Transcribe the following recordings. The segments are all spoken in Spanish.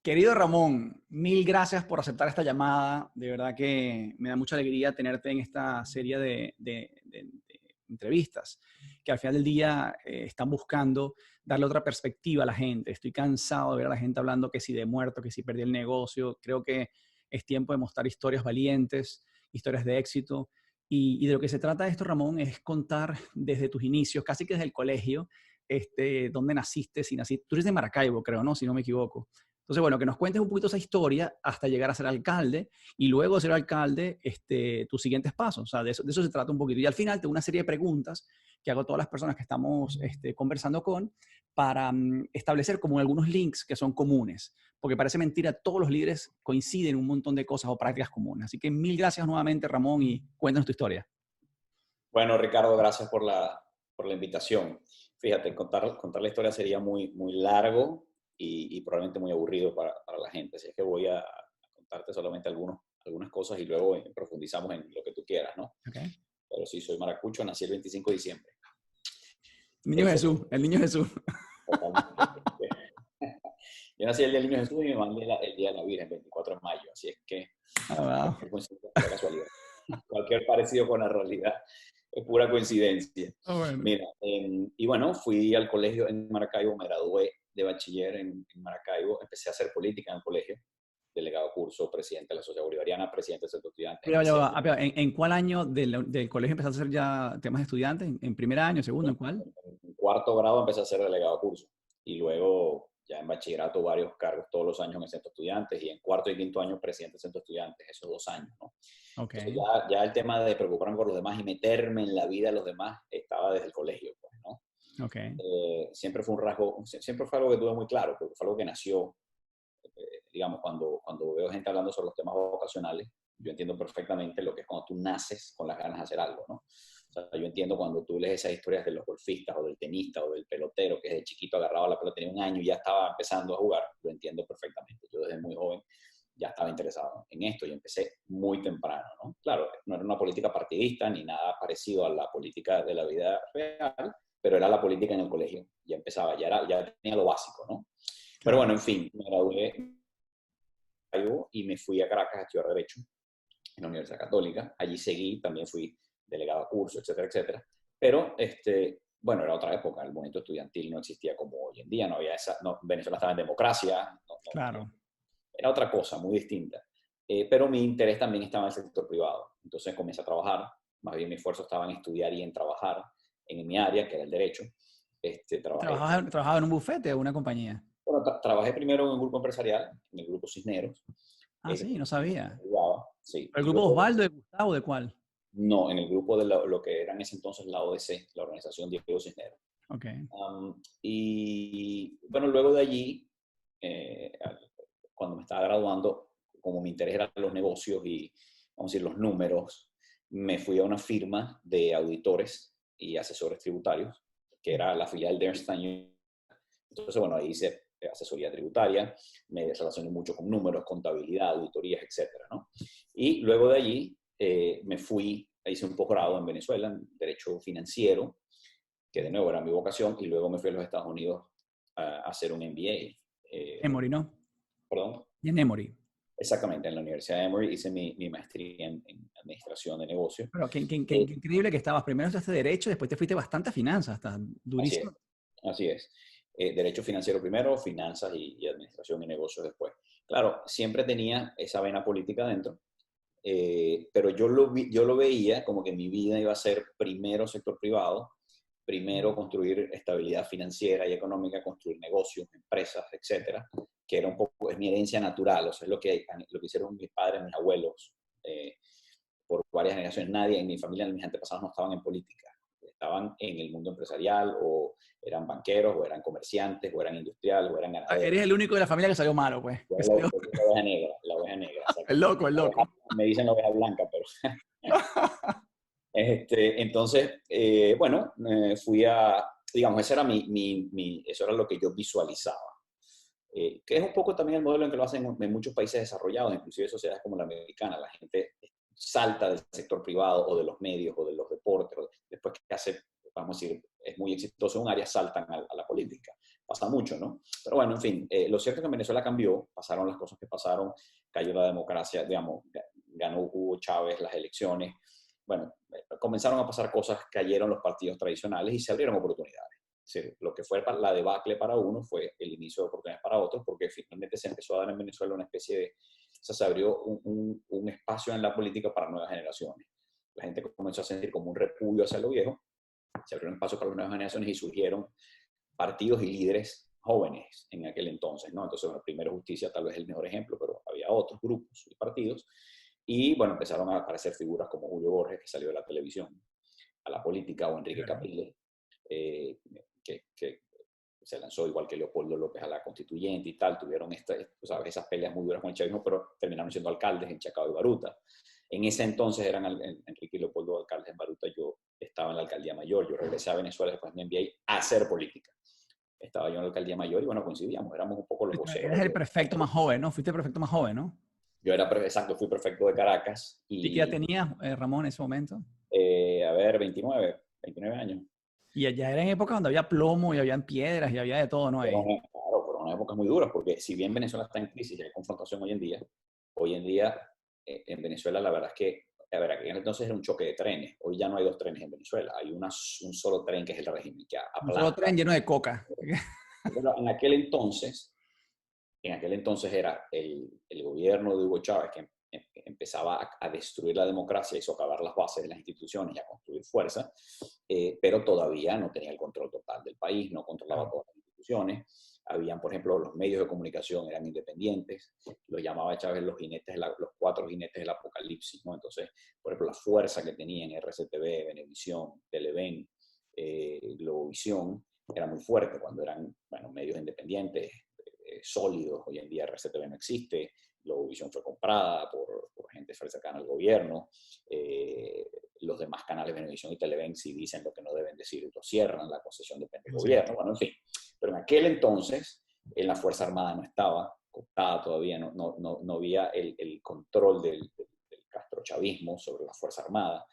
Querido Ramón, mil gracias por aceptar esta llamada. De verdad que me da mucha alegría tenerte en esta serie de entrevistas que al final del día están buscando darle otra perspectiva a la gente. Estoy cansado de ver a la gente hablando que si de muerto, que si perdí el negocio. Creo que es tiempo de mostrar historias valientes, historias de éxito. Y de lo que se trata de esto, Ramón, es contar desde tus inicios, casi que desde el colegio, dónde naciste, si naciste. Tú eres de Maracaibo, creo, ¿no? Si no me equivoco. Entonces, bueno, que nos cuentes un poquito esa historia hasta llegar a ser alcalde y luego de ser alcalde, tus siguientes pasos. O sea, de eso se trata un poquito. Y al final tengo una serie de preguntas que hago a todas las personas que estamos conversando con para establecer como algunos links que son comunes. Porque parece mentira, todos los líderes coinciden en un montón de cosas o prácticas comunes. Así que mil gracias nuevamente, Ramón, y cuéntanos tu historia. Bueno, Ricardo, gracias por la invitación. Fíjate, contar la historia sería muy largo y probablemente muy aburrido para la gente. Así es que voy a contarte solamente algunas cosas y luego profundizamos en lo que tú quieras, ¿no? Okay. Pero sí, soy maracucho, nací el 25 de diciembre. Niño Eso, Jesús, el niño Jesús. totalmente. Yo nací el día del Niño Jesús y mi mamá el día de la Virgen, 24 de mayo. Así es que Oh, wow. cualquier coincidencia es pura casualidad. Cualquier parecido con la realidad es pura coincidencia. Oh, bueno. Mira, y bueno, fui al colegio en Maracaibo, me gradué de bachiller en Maracaibo, empecé a hacer política en el colegio, delegado curso, presidente de la Sociedad Bolivariana, presidente del Centro de Estudiantes, empecé allí. ¿En cuál año del colegio empezaste a hacer ya temas de estudiantes? ¿En primer año, segundo, en cuál? En cuarto grado empecé a ser delegado curso y luego ya en bachillerato varios cargos todos los años en el Centro de Estudiantes y en cuarto y quinto año presidente del Centro de Estudiantes, esos 2 años, ¿no? Ok, Entonces ya el tema de preocuparme por los demás y meterme en la vida de los demás estaba desde el colegio, pues, ¿no? ok. Siempre fue un rasgo, siempre fue algo que tuve muy claro, porque fue algo que nació, digamos, cuando veo gente hablando sobre los temas vocacionales, yo entiendo perfectamente lo que es cuando tú naces con las ganas de hacer algo, ¿no? O sea, yo entiendo cuando tú lees esas historias de los golfistas o del tenista o del pelotero que desde chiquito agarraba la pelota, tenía 1 año y ya estaba empezando a jugar, lo entiendo perfectamente. Yo desde muy joven ya estaba interesado en esto y empecé muy temprano, ¿no? Claro, no era una política partidista ni nada parecido a la política de la vida real, pero era la política en el colegio. Ya empezaba, ya tenía lo básico, ¿no? Pero Claro. bueno, en fin, me gradué y me fui a Caracas a estudiar Derecho en la Universidad Católica. Allí seguí, también fui delegado a curso, etcétera, etcétera. Pero, bueno, era otra época, el movimiento estudiantil no existía como hoy en día, no había Venezuela estaba en democracia, Claro. era otra cosa muy distinta. Pero mi interés también estaba en el sector privado. Entonces comencé a trabajar, más bien mi esfuerzo estaba en estudiar y en trabajar en mi área, que era el derecho. Trabajé ¿Trabajaba en un bufete o una compañía? Bueno, trabajé primero en un grupo empresarial, en el grupo Cisneros, Ah, sí, no que me sabía. ayudaba, sí, ¿El y grupo de luego, Osvaldo, de Gustavo, de cuál? no, en el grupo de lo que era en ese entonces la ODC, la Organización Diego Cisneros. Ok. Y bueno, luego de allí, eh, cuando me estaba graduando, como mi interés era los negocios y, vamos a decir, los números, me fui a una firma de auditores y asesores tributarios, que era la filial de Ernst Young. Entonces, bueno, ahí hice asesoría tributaria, me relacioné mucho con números, contabilidad, auditorías, etcétera, ¿no? Y luego de allí me fui, hice un posgrado en Venezuela, en Derecho Financiero, que de nuevo era mi vocación, y luego me fui a los Estados Unidos a hacer un MBA. Emory, ¿no? Perdón. Y en Emory. Exactamente, en la Universidad de Emory hice mi maestría en Administración de Negocios. Pero Eh, qué increíble que estabas. Primero estudiaste Derecho, después te fuiste bastante a finanzas. Está Así durísimo. es, así es. Derecho financiero primero, finanzas y administración y negocios después. Claro, siempre tenía esa vena política dentro, pero yo lo veía como que mi vida iba a ser primero sector privado, primero construir estabilidad financiera y económica, construir negocios, empresas, etcétera, que era un poco, es mi herencia natural, o sea, es lo que hicieron mis padres, mis abuelos, por varias generaciones. Nadie en mi familia, en mis antepasados no estaban en política, estaban en el mundo empresarial o eran banqueros o eran comerciantes o eran industriales o eran Ah, ganaderos. eres el único de la familia que salió malo, pues. Yo Que la, salió- yo soy la oveja negra, El exactamente. loco, el loco. Me dicen la oveja blanca, pero entonces, bueno, fui a, digamos, ese era eso era lo que yo visualizaba. Que es un poco también el modelo en que lo hacen en muchos países desarrollados, inclusive sociedades como la americana. La gente salta del sector privado o de los medios o de los deportes, después que hace, vamos a decir, es muy exitoso en un área, saltan a la política pasa mucho, ¿no? Pero bueno, en fin, lo cierto es que en Venezuela cambió, pasaron las cosas que pasaron, cayó la democracia, digamos, ganó Hugo Chávez las elecciones. Bueno, comenzaron a pasar cosas, cayeron los partidos tradicionales y se abrieron oportunidades. Es decir, lo que fue la debacle para uno fue el inicio de oportunidades para otros, porque finalmente se empezó a dar en Venezuela una especie de, o sea, se abrió un espacio en la política para nuevas generaciones. La gente comenzó a sentir como un repudio hacia lo viejo, se abrió un espacio para las nuevas generaciones y surgieron partidos y líderes jóvenes en aquel entonces, ¿no? Entonces, bueno, Primero Justicia tal vez es el mejor ejemplo, pero había otros grupos y partidos. Y, bueno, empezaron a aparecer figuras como Julio Borges, que salió de la televisión a la política, o Enrique Capriles, que se lanzó igual que Leopoldo López a la constituyente y tal. Tuvieron ¿sabes? Esas peleas muy duras con el chavismo, pero terminaron siendo alcaldes en Chacao y Baruta. En ese entonces eran Enrique y Leopoldo alcaldes en Baruta. Yo estaba en la alcaldía mayor. Yo regresé a Venezuela, después me envié a hacer política. Estaba yo en la alcaldía mayor y, bueno, coincidíamos. Éramos un poco los voceros. Eres el prefecto más joven, ¿no? Fuiste el prefecto más joven, ¿no? Yo era, exacto, fui prefecto de Caracas. ¿Y qué edad tenías, Ramón, en ese momento? A ver, 29 años. Y allá era en época donde había plomo y habían piedras y había de todo, ¿no? Ahí. Claro, fueron unas épocas muy duras, porque si bien Venezuela está en crisis y hay confrontación hoy en día en Venezuela la verdad es que, a ver, aquel entonces era un choque de trenes. Hoy ya no hay dos trenes en Venezuela, hay un solo tren que es el régimen, que Un solo aplasta. tren lleno de coca. Pero en aquel entonces era el gobierno de Hugo Chávez que empezaba a destruir la democracia y socavar las bases de las instituciones y a construir fuerza, pero todavía no tenía el control total del país, no controlaba todas las instituciones. Habían, por ejemplo, los medios de comunicación eran independientes, los llamaba Chávez los cuatro jinetes del apocalipsis, ¿no? Entonces, por ejemplo, la fuerza que tenían RCTV, Venevisión, Televen, Globovisión, era muy fuerte cuando eran, bueno, medios independientes, sólidos. Hoy en día RCTV no existe, Globovisión fue comprada por gente cercana al gobierno, los demás canales de Venevisión y Televen, si dicen lo que no deben decir, lo cierran, la concesión depende del gobierno, bueno, en fin. Pero en aquel entonces, en la Fuerza Armada no estaba cooptada todavía, no había el control del castrochavismo sobre la Fuerza Armada.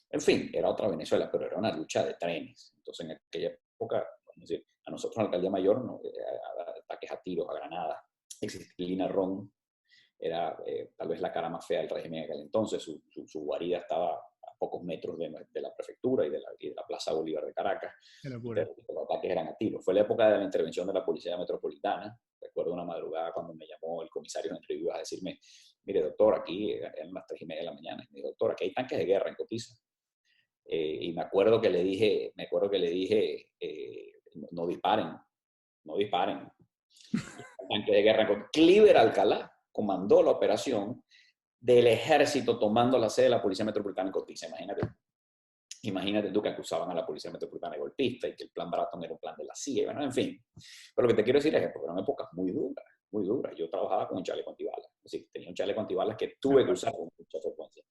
En fin, era otra Venezuela, pero era una lucha de trenes. Entonces, en aquella época, vamos a decir, a nosotros en la alcaldía mayor, ¿no? Ataques a tiros, a granadas. Existía Lina Ron, era tal vez la cara más fea del régimen en aquel entonces. Su guarida estaba a pocos metros de la prefectura y de la Plaza Bolívar de Caracas. Qué locura. Los ataques eran a tiros. Fue la época de la intervención de la Policía Metropolitana. Recuerdo una madrugada cuando me llamó el comisario Henry Vivas a decirme: mire, doctor, aquí eran las 3:30 de la mañana. Me dijo: doctor, aquí hay tanques de guerra en Cotiza. Y me acuerdo que le dije, no disparen, no disparen. Tanque de guerra en Cliver Alcalá comandó la operación del ejército tomando la sede de la Policía Metropolitana en Cotiza. Imagínate tú que acusaban a la Policía Metropolitana de golpista y que el plan Bratton era un plan de la CIA. Bueno, en fin. Pero lo que te quiero decir es que fueron épocas muy duras, muy duras. Yo trabajaba con un chaleco antibalas. Es decir, tenía un chaleco antibalas que tuve que usar con mucha frecuencia.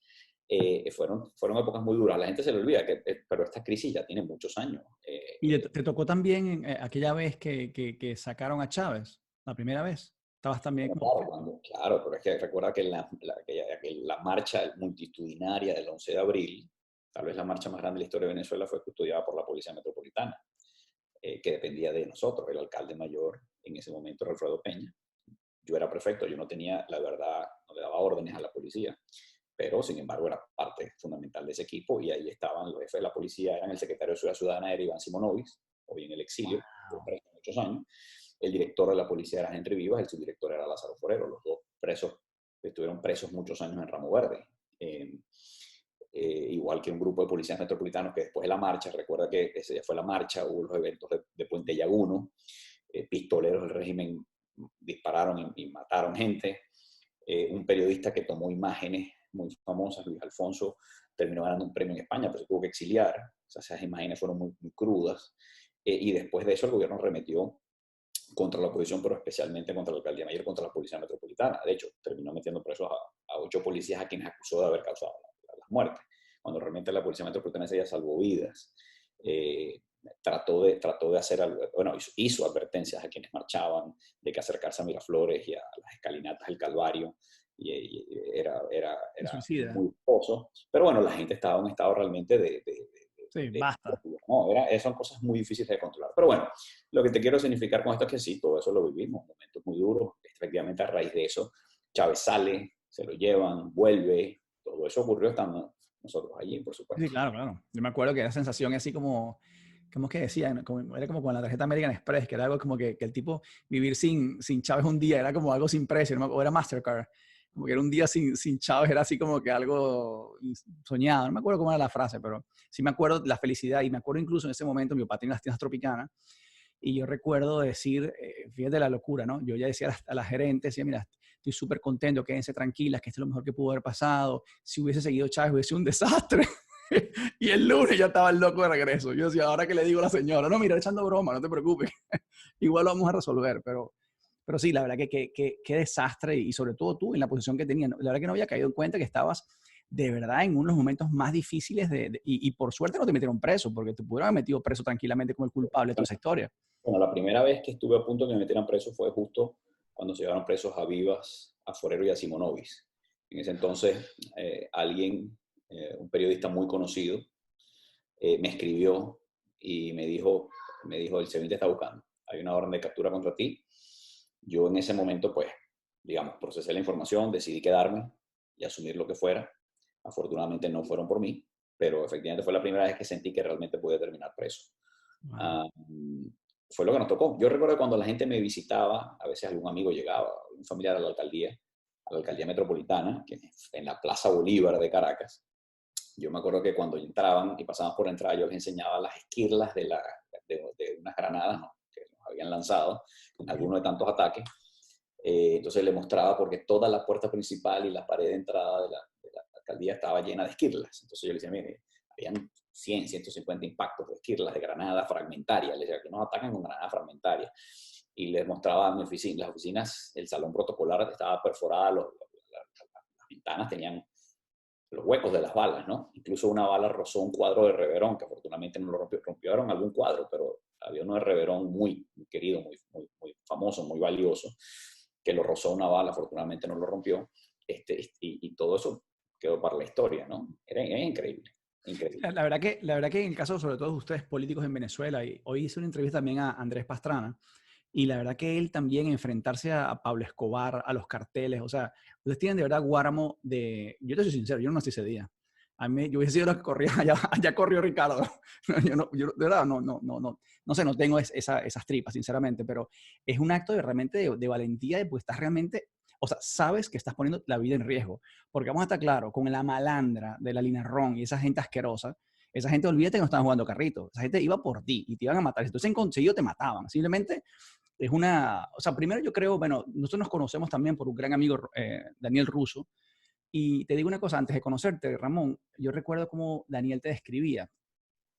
Fueron épocas muy duras. La gente se le olvida, pero esta crisis ya tiene muchos años. ¿Y te tocó también aquella vez que sacaron a Chávez? La primera vez. ¿Estabas también? Claro, pero es que recuerda que la marcha multitudinaria del 11 de abril, tal vez la marcha más grande de la historia de Venezuela, fue custodiada por la Policía Metropolitana, que dependía de nosotros. El alcalde mayor en ese momento era Alfredo Peña. Yo era prefecto, yo no tenía, la verdad, no le daba órdenes a la policía, pero sin embargo era parte fundamental de ese equipo, y ahí estaban los jefes de la policía, eran el secretario de Seguridad Ciudadana, era Iván Simonovic, hoy en el exilio, por muchos años. El director de la policía era Henry Vivas, el subdirector era Lázaro Forero. Los dos estuvieron presos muchos años en Ramo Verde. Igual que un grupo de policías metropolitanos que después de la marcha, recuerda que ese día fue la marcha, hubo los eventos de Puente Llaguno, pistoleros del régimen dispararon y mataron gente. Un periodista que tomó imágenes muy famosas, Luis Alfonso, terminó ganando un premio en España, pero se tuvo que exiliar. O sea, esas imágenes fueron muy, muy crudas. Y después de eso el gobierno remetió contra la oposición, pero especialmente contra la alcaldía mayor, contra la policía metropolitana. De hecho, terminó metiendo presos a 8 policías a quienes acusó de haber causado las muertes, cuando realmente la policía metropolitana ese día salvó vidas. Trató de hacer algo, bueno, hizo advertencias a quienes marchaban de que acercarse a Miraflores y a las escalinatas del Calvario y era muy esposo. Pero bueno, la gente estaba en un estado realmente de Sí, basta. No, son cosas muy difíciles de controlar. Pero bueno, lo que te quiero significar con esto es que sí, todo eso lo vivimos, momentos muy duros. Efectivamente, a raíz de eso, Chávez sale, se lo llevan, vuelve. Todo eso ocurrió estando nosotros allí, por Sí, supuesto. claro, claro. Yo me acuerdo que era sensación así como, ¿cómo es que decían? Era como con la tarjeta American Express, que era algo como que el tipo vivir sin Chávez un día era como algo sin precio, ¿no? O era Mastercard. Como que era un día sin Chávez, era así como que algo soñado. No me acuerdo cómo era la frase, pero sí me acuerdo de la felicidad. Y me acuerdo incluso en ese momento, mi papá tenía las tiendas Tropicana, y yo recuerdo decir, fíjate la locura, ¿no? Yo ya decía a la gerente, decía, mira, estoy súper contento, quédense tranquilas, que esto es lo mejor que pudo haber pasado. Si hubiese seguido Chávez, hubiese sido un desastre. Y el lunes ya estaba el loco de regreso. Yo decía, ahora que le digo a la señora, no, mira, echando broma, no te preocupes. Igual lo vamos a resolver, pero sí, la verdad que desastre, y sobre todo tú en la posición que tenías. La verdad que no había caído en cuenta que estabas de verdad en unos momentos más difíciles y por suerte no te metieron preso, porque te pudieron haber metido preso tranquilamente como el culpable de toda esa historia. Bueno, la primera vez que estuve a punto de que me metieran preso fue justo cuando se llevaron presos a Vivas, a Forero y a Simonovis. En ese entonces, un periodista muy conocido, me escribió y me dijo, el SEBIN te está buscando, hay una orden de captura contra ti. Yo en ese momento, pues, digamos, procesé la información, decidí quedarme y asumir lo que fuera. Afortunadamente no fueron por mí, pero efectivamente fue la primera vez que sentí que realmente podía terminar preso. Wow. Ah, fue lo que nos tocó. Yo recuerdo cuando la gente me visitaba, a veces algún amigo llegaba, un familiar a la alcaldía metropolitana, que es en la Plaza Bolívar de Caracas. Yo me acuerdo que cuando entraban y pasaban por entrada, yo les enseñaba las esquirlas de unas granadas, ¿no?, que nos habían lanzado en alguno de tantos ataques. Entonces le mostraba porque toda la puerta principal y la pared de entrada de la alcaldía estaba llena de esquirlas. Entonces yo le decía, mire, habían 100, 150 impactos de esquirlas, de granadas fragmentarias. Les decía que nos atacan con granadas fragmentarias. Y les mostraba mi oficina, las oficinas, el salón protocolar estaba perforada, las ventanas tenían los huecos de las balas, ¿no? Incluso una bala rozó un cuadro de Reverón, que afortunadamente no lo rompieron algún cuadro, pero había uno de Reverón muy, muy querido, muy famoso, muy valioso, que lo rozó una bala, afortunadamente no lo rompió, y todo eso quedó para la historia, ¿no? Era increíble, increíble. La verdad que en el caso, sobre todo de ustedes políticos en Venezuela, y hoy hice una entrevista también a Andrés Pastrana, y la verdad que él también enfrentarse a Pablo Escobar, a los carteles, o sea, ustedes tienen de verdad Guáramo de... Yo te soy sincero, yo no nací ese día. Yo hubiese sido lo que corría, allá corrió Ricardo. Yo de verdad no sé, no tengo esas tripas, sinceramente, pero es un acto realmente de valentía, de pues estás realmente, o sea, sabes que estás poniendo la vida en riesgo. Porque vamos a estar claro, con la malandra de la Linarrón y esa gente asquerosa, esa gente, olvídate que no estaban jugando carrito. Esa gente iba por ti y te iban a matar. Entonces, en conseguido te mataban. Simplemente es una, o sea, primero yo creo, bueno, nosotros nos conocemos también por un gran amigo, Daniel Russo, y te digo una cosa, antes de conocerte, Ramón, yo recuerdo cómo Daniel te describía,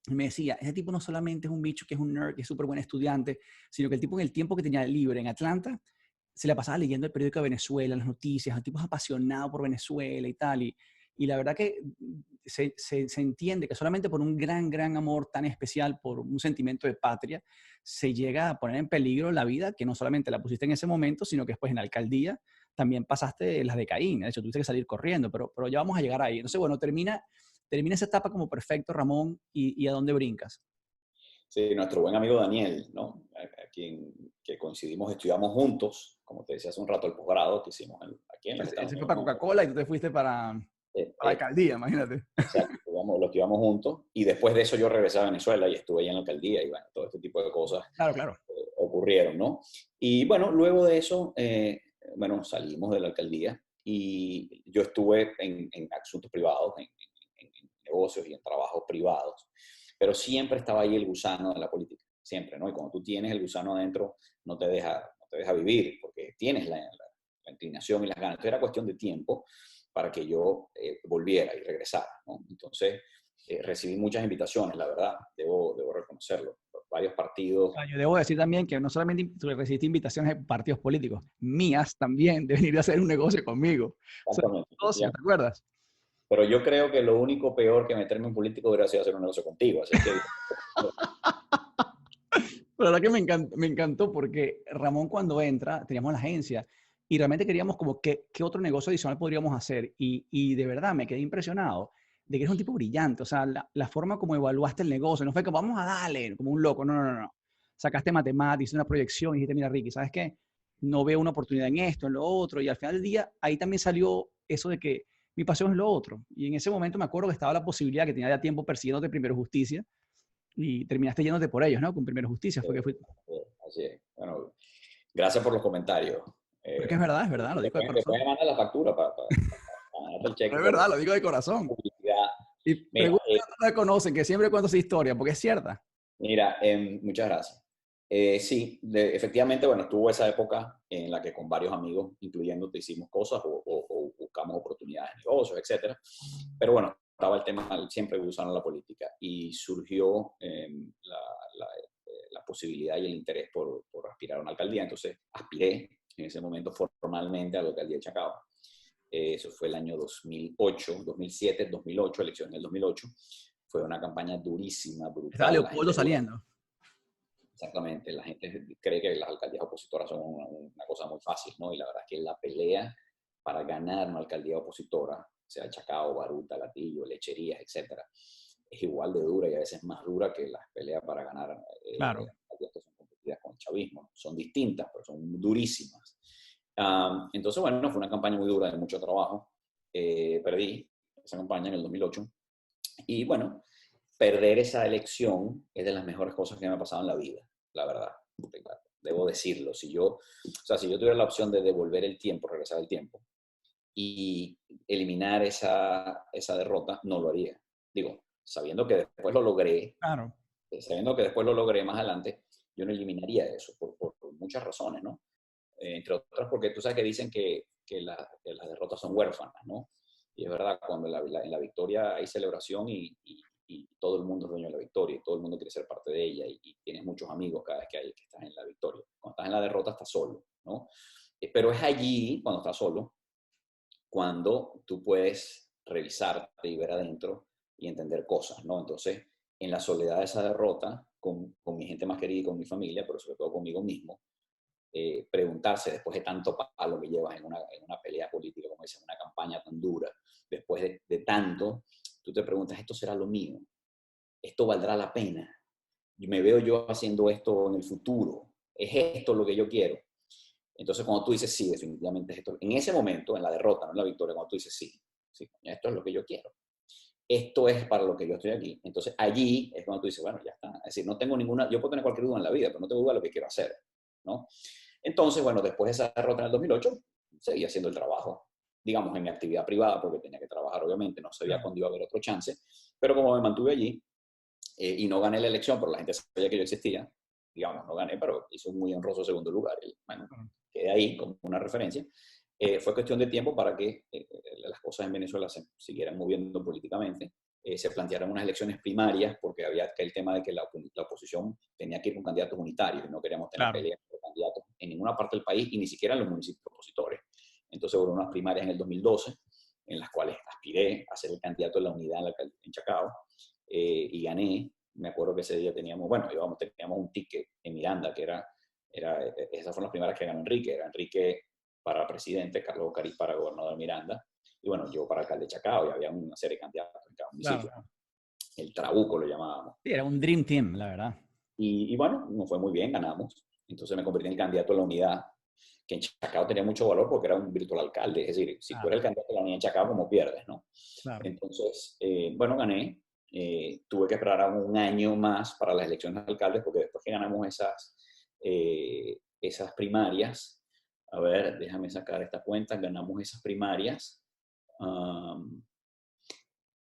y me decía, ese tipo no solamente es un bicho que es un nerd, que es súper buen estudiante, sino que el tipo en el tiempo que tenía libre en Atlanta, se la pasaba leyendo el periódico de Venezuela, las noticias, el tipo es apasionado por Venezuela y tal, y la verdad que se entiende que solamente por un gran amor tan especial, por un sentimiento de patria, se llega a poner en peligro la vida, que no solamente la pusiste en ese momento, sino que después en la alcaldía también pasaste las de Caín. De hecho, tuviste que salir corriendo, pero ya vamos a llegar ahí. Entonces, bueno, termina esa etapa como perfecto, Ramón, y ¿a dónde brincas? Sí, nuestro buen amigo Daniel, ¿no? A quien que coincidimos, estudiamos juntos, como te decía hace un rato, el posgrado que hicimos aquí en los Él Estados se fue Unidos, para ¿no? Coca-Cola y tú te fuiste para la alcaldía, imagínate. Exacto, lo estudiamos juntos y después de eso yo regresé a Venezuela y estuve ahí en la alcaldía y bueno, todo este tipo de cosas Claro, claro. ocurrieron, ¿no? Y bueno, luego de eso, bueno, salimos de la alcaldía y yo estuve en asuntos privados, en negocios y en trabajos privados, pero siempre estaba ahí el gusano de la política, siempre, ¿no? Y cuando tú tienes el gusano adentro, no te deja vivir porque tienes la inclinación y las ganas. Entonces era cuestión de tiempo para que yo volviera y regresara, ¿no? Entonces, recibí muchas invitaciones, la verdad, debo reconocerlo, por varios partidos. Ah, yo debo decir también que no solamente tú recibiste invitaciones de partidos políticos, mías también, de venir a hacer un negocio conmigo. O sea, Exactamente. socio, ¿te acuerdas? Pero yo creo que lo único peor que meterme en político hubiera sido hacer un negocio contigo, así que... La verdad que me encantó porque Ramón cuando entra, teníamos la agencia y realmente queríamos como qué otro negocio adicional podríamos hacer y de verdad me quedé impresionado de que eres un tipo brillante. O sea, la forma como evaluaste el negocio, no fue como vamos a darle como un loco, no, no, no, no. Sacaste matemáticas, hiciste una proyección y dijiste, mira, Ricky, ¿sabes qué? No veo una oportunidad en esto, en lo otro, y al final del día, ahí también salió eso de que mi pasión es lo otro. Y en ese momento me acuerdo que estaba la posibilidad que tenía ya tiempo persiguiéndote Primero Justicia, y terminaste yéndote por ellos, ¿no? Con Primero Justicia fue que fue. Así es. Bueno, gracias por los comentarios. Pero es que es verdad, lo digo de Después corazón. me manda la factura para mandarte el cheque Pero es por verdad, lo digo de la corazón. publicidad. Y Mira, pregúntale a otros que conocen, que siempre cuento esa historia, porque es cierta. mira, muchas gracias. Sí, efectivamente, bueno, estuvo esa época en la que con varios amigos, incluyéndote, hicimos cosas o buscamos oportunidades de negocios, etcétera. Pero bueno, estaba el tema, siempre usaron la política y surgió la posibilidad y el interés por aspirar a una alcaldía. Entonces, aspiré en ese momento formalmente a la alcaldía de Chacao. Eso fue el año 2008, 2007, 2008, elecciones del 2008. Fue una campaña durísima, Estaba brutal. La Leopoldo gente duda. saliendo. Exactamente, la gente cree que las alcaldías opositoras son una cosa muy fácil, ¿no? Y la verdad es que la pelea para ganar una alcaldía opositora, sea Chacao, Baruta, Latillo, Lecherías, etcétera, es igual de dura y a veces más dura que las peleas para ganar Claro. alcaldías que son competidas con el chavismo. Son distintas, pero son durísimas. Entonces, bueno, fue una campaña muy dura, de mucho trabajo. Perdí esa campaña en el 2008. Y bueno, perder esa elección es de las mejores cosas que me ha pasado en la vida, la verdad. Debo decirlo. Si yo tuviera la opción de devolver el tiempo, regresar el tiempo y eliminar esa derrota, no lo haría. Digo, Claro. sabiendo que después lo logré más adelante, yo no eliminaría eso por muchas razones, ¿no? Entre otras porque tú sabes que dicen que las derrotas son huérfanas, ¿no? Y es verdad, cuando en la victoria hay celebración y todo el mundo es dueño de la victoria y todo el mundo quiere ser parte de ella y tienes muchos amigos cada vez que estás en la victoria. Cuando estás en la derrota estás solo, ¿no? Pero es allí, cuando estás solo, cuando tú puedes revisarte y ver adentro y entender cosas, ¿no? Entonces, en la soledad de esa derrota, con mi gente más querida y con mi familia, pero sobre todo conmigo mismo, preguntarse después de tanto palo que llevas en una pelea política, como dices, una campaña tan dura, después de tanto, tú te preguntas, ¿esto será lo mío? ¿Esto valdrá la pena? ¿Y me veo yo haciendo esto en el futuro? ¿Es esto lo que yo quiero? Entonces, cuando tú dices sí, definitivamente es esto. En ese momento, en la derrota, no en la victoria, cuando tú dices sí, sí, esto es lo que yo quiero. Esto es para lo que yo estoy aquí. Entonces, allí es cuando tú dices, bueno, ya está. Es decir, no tengo ninguna, yo puedo tener cualquier duda en la vida, pero no tengo duda de lo que quiero hacer, ¿no? Entonces, bueno, después de esa derrota en el 2008, seguí haciendo el trabajo, digamos, en mi actividad privada, porque tenía que trabajar, obviamente, no sabía Claro. cuándo iba a haber otro chance, pero como me mantuve allí y no gané la elección, pero la gente sabía que yo existía, digamos, no gané, pero hice un muy honroso segundo lugar, y bueno, quedé ahí como una referencia. Fue cuestión de tiempo para que las cosas en Venezuela se siguieran moviendo políticamente. Se plantearon unas elecciones primarias porque había el tema de que la oposición tenía que ir con candidatos unitarios y no queríamos tener Claro. peleas por candidatos en ninguna parte del país y ni siquiera en los municipios opositores. Entonces hubo unas primarias en el 2012 en las cuales aspiré a ser el candidato de la unidad en Chacao y gané. Me acuerdo que ese día teníamos un ticket en Miranda, que esas fueron las primeras que ganó Enrique. Era Enrique para presidente, Carlos Ocariz para gobernador de Miranda, y bueno, yo para alcalde de Chacao, y había una serie de candidatos en cada municipio. Claro. El Trabuco lo llamábamos. Sí, era un Dream Team, la verdad. Y bueno, nos fue muy bien, ganamos. Entonces me convertí en el candidato de la unidad, que en Chacao tenía mucho valor porque era un virtual alcalde. Es decir, si tú Claro. eres el candidato de la unidad en Chacao, como pierdes, ¿no? Claro. Entonces, bueno, gané. Tuve que esperar un año más para las elecciones de alcaldes, porque después que ganamos esas primarias, a ver, déjame sacar esta cuenta, ganamos esas primarias,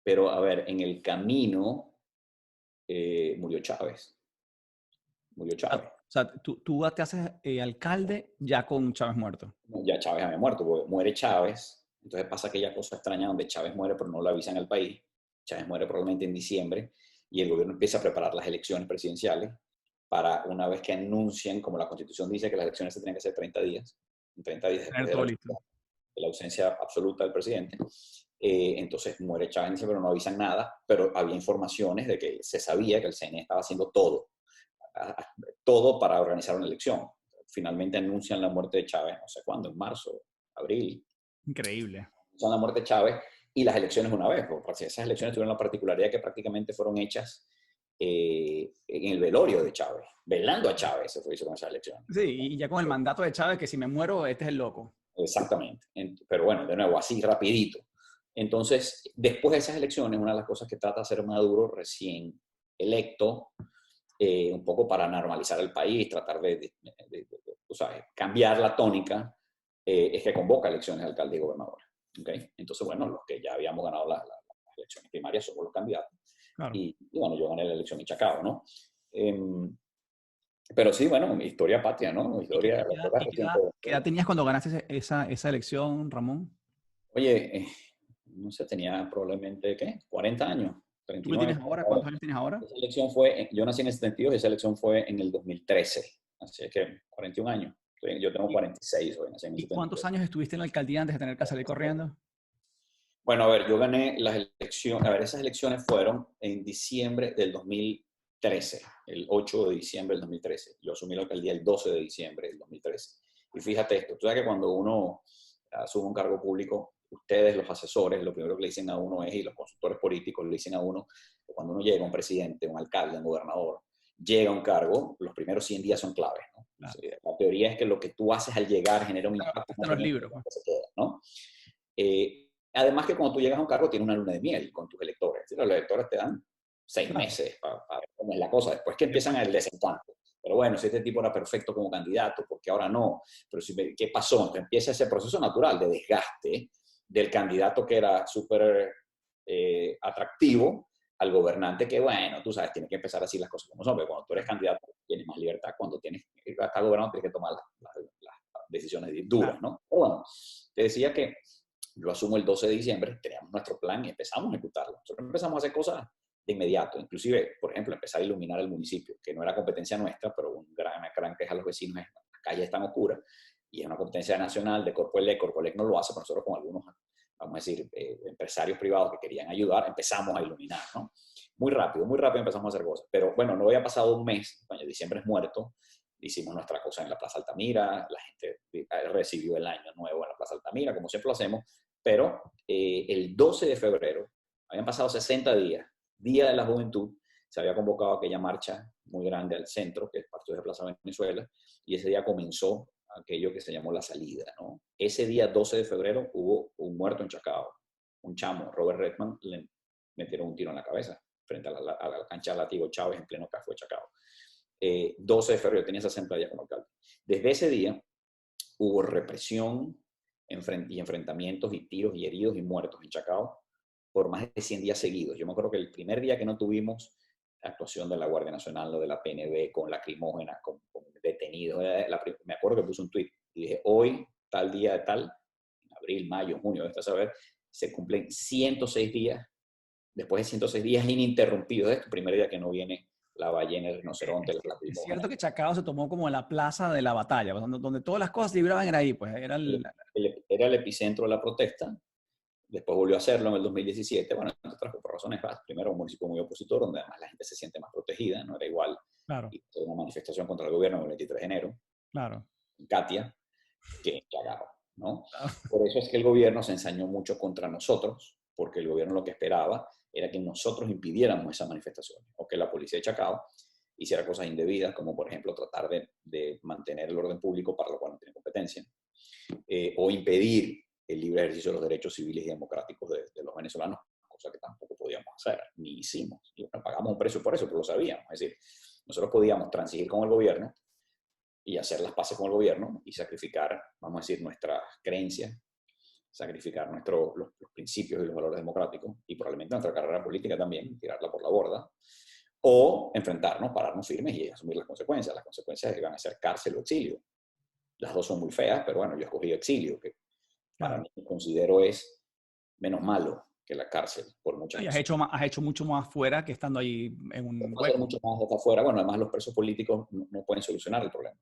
pero a ver, en el camino murió Chávez. Murió Chávez. O sea, tú te haces alcalde ya con Chávez muerto. Ya Chávez había muerto, porque muere Chávez, entonces pasa aquella cosa extraña donde Chávez muere pero no lo avisan al país. Chávez muere probablemente en diciembre y el gobierno empieza a preparar las elecciones presidenciales para una vez que anuncien, como la Constitución dice que las elecciones se tienen que hacer 30 días, 30 días Tener después todo listo. de la ausencia absoluta del presidente. Entonces muere Chávez en diciembre, pero no avisan nada, pero había informaciones de que se sabía que el CNE estaba haciendo todo para organizar una elección. Finalmente anuncian la muerte de Chávez, no sé cuándo, en marzo, abril. Increíble. Anuncian la muerte de Chávez y las elecciones una vez. Porque esas elecciones tuvieron la particularidad que prácticamente fueron hechas en el velorio de Chávez, velando a Chávez, se hizo con esa elección. Sí, y ya con el mandato de Chávez que si me muero, este es el loco. Exactamente. Pero bueno, de nuevo, así rapidito. Entonces, después de esas elecciones, una de las cosas que trata de hacer Maduro, recién electo, un poco para normalizar el país, tratar tú sabes, cambiar la tónica, es que convoca elecciones de alcalde y gobernador. ¿Okay? Entonces, bueno, los que ya habíamos ganado las elecciones primarias somos los candidatos. Claro. Y bueno, yo gané la elección en Chacao, ¿no? Pero sí, bueno, mi historia patria, ¿no? Mi ¿Y qué, historia, y qué la edad, historia y qué edad- reciente. qué edad tenías cuando ganaste esa elección, Ramón? Oye, no sé, tenía probablemente, ¿qué? 40 años, ¿Tú qué 39. tienes ahora? ¿Cuántos años tienes ahora? Esa elección fue, yo nací en el 72 y esa elección fue en el 2013. Así es que 41 años. Yo tengo ¿Y, 46 hoy, nací en el y cuántos 72. años estuviste en la alcaldía antes de tener que salir corriendo? Bueno, a ver, yo gané las elecciones, a ver, esas elecciones fueron en diciembre del 2013, el 8 de diciembre del 2013. Yo asumí la alcaldía el 12 de diciembre del 2013. Y fíjate esto, tú sabes que cuando uno asume un cargo público, ustedes, los asesores, lo primero que le dicen a uno es, y los consultores políticos le dicen a uno, que cuando uno llega, un presidente, un alcalde, un gobernador, llega a un cargo, los primeros 100 días son claves, ¿no? Claro. La teoría es que lo que tú haces al llegar genera un impacto Hasta más en los libros, pues. que se queda, ¿no? Además que cuando tú llegas a un cargo tienes una luna de miel con tus electores. Los electores te dan 6 meses para ver cómo es la cosa. Después que empiezan el desencanto. Pero bueno, si este tipo era perfecto como candidato, porque ahora no. Pero ¿qué pasó? Entonces empieza ese proceso natural de desgaste del candidato que era súper atractivo al gobernante que, bueno, tú sabes, tiene que empezar a decir las cosas como son. Pero cuando tú eres candidato tienes más libertad. Cuando tienes que estar gobernando tienes que tomar las decisiones duras, ¿no? Pero bueno, te decía que yo asumo el 12 de diciembre, teníamos nuestro plan y empezamos a ejecutarlo. Nosotros empezamos a hacer cosas de inmediato, inclusive, por ejemplo, empezar a iluminar el municipio, que no era competencia nuestra, pero una gran queja a los vecinos es las calles están oscuras y es una competencia nacional de Corpoelec. Corpoelec no lo hace, pero nosotros con algunos, vamos a decir, empresarios privados que querían ayudar, empezamos a iluminar, ¿no? Muy rápido empezamos a hacer cosas. Pero bueno, no había pasado un mes, bueno, diciembre es muerto, hicimos nuestra cosa en la Plaza Altamira, la gente recibió el año nuevo en la Plaza Altamira, como siempre lo hacemos, pero el 12 de febrero, habían pasado 60 días, Día de la Juventud, se había convocado aquella marcha muy grande al centro, que es parte de Plaza Venezuela, y ese día comenzó aquello que se llamó la salida, ¿no? Ese día, 12 de febrero, hubo un muerto en Chacao, un chamo, Robert Redman, le metieron un tiro en la cabeza frente a la cancha de Latigo Chávez en pleno Café Chacao. 12 de febrero, tenía 60 días como alcalde. Desde ese día hubo represión y enfrentamientos y tiros y heridos y muertos en Chacao por más de 100 días seguidos. Yo me acuerdo que el primer día que no tuvimos actuación de la Guardia Nacional o de la PNV con lacrimógenas, con detenidos, me acuerdo que puse un tuit y dije, hoy, tal día de tal, en abril, mayo, junio, de esta saber, se cumplen 106 días, después de 106 días ininterrumpidos, es el primer día que no viene la ballena, el rinoceronte, las Es lacrimógenas. cierto que Chacao se tomó como la plaza de la batalla, pues, donde todas las cosas se libraban era ahí, pues era Era el epicentro de la protesta. Después volvió a hacerlo en el 2017, bueno, entre otras por razones más. Primero, un municipio muy opositor, donde además la gente se siente más protegida, no era igual claro, una manifestación contra el gobierno el 23 de enero, claro. en Katia, que en Chagao, ¿no? Claro. Por eso es que el gobierno se ensañó mucho contra nosotros, porque el gobierno lo que esperaba era que nosotros impidiéramos esas manifestaciones, o que la policía de Chacao hiciera cosas indebidas, como por ejemplo tratar de mantener el orden público, para lo cual no tiene competencia, o impedir el libre ejercicio de los derechos civiles y democráticos de los venezolanos, cosa que tampoco podíamos hacer, ni hicimos. Y pagamos un precio por eso, pero lo sabíamos. Es decir, nosotros podíamos transigir con el gobierno y hacer las paces con el gobierno y sacrificar, vamos a decir, nuestras creencias, sacrificar los principios y los valores democráticos y probablemente nuestra carrera política también, tirarla por la borda, o enfrentarnos, pararnos firmes y asumir las consecuencias. Las consecuencias iban a ser cárcel o exilio. Las dos son muy feas, pero bueno, yo escogí exilio, que para Claro. mí considero es menos malo que la cárcel por muchas Y razones. has hecho mucho más fuera que estando ahí en Se un puede hacer hueco. mucho más desde afuera. Bueno, además los presos políticos no pueden solucionar el problema.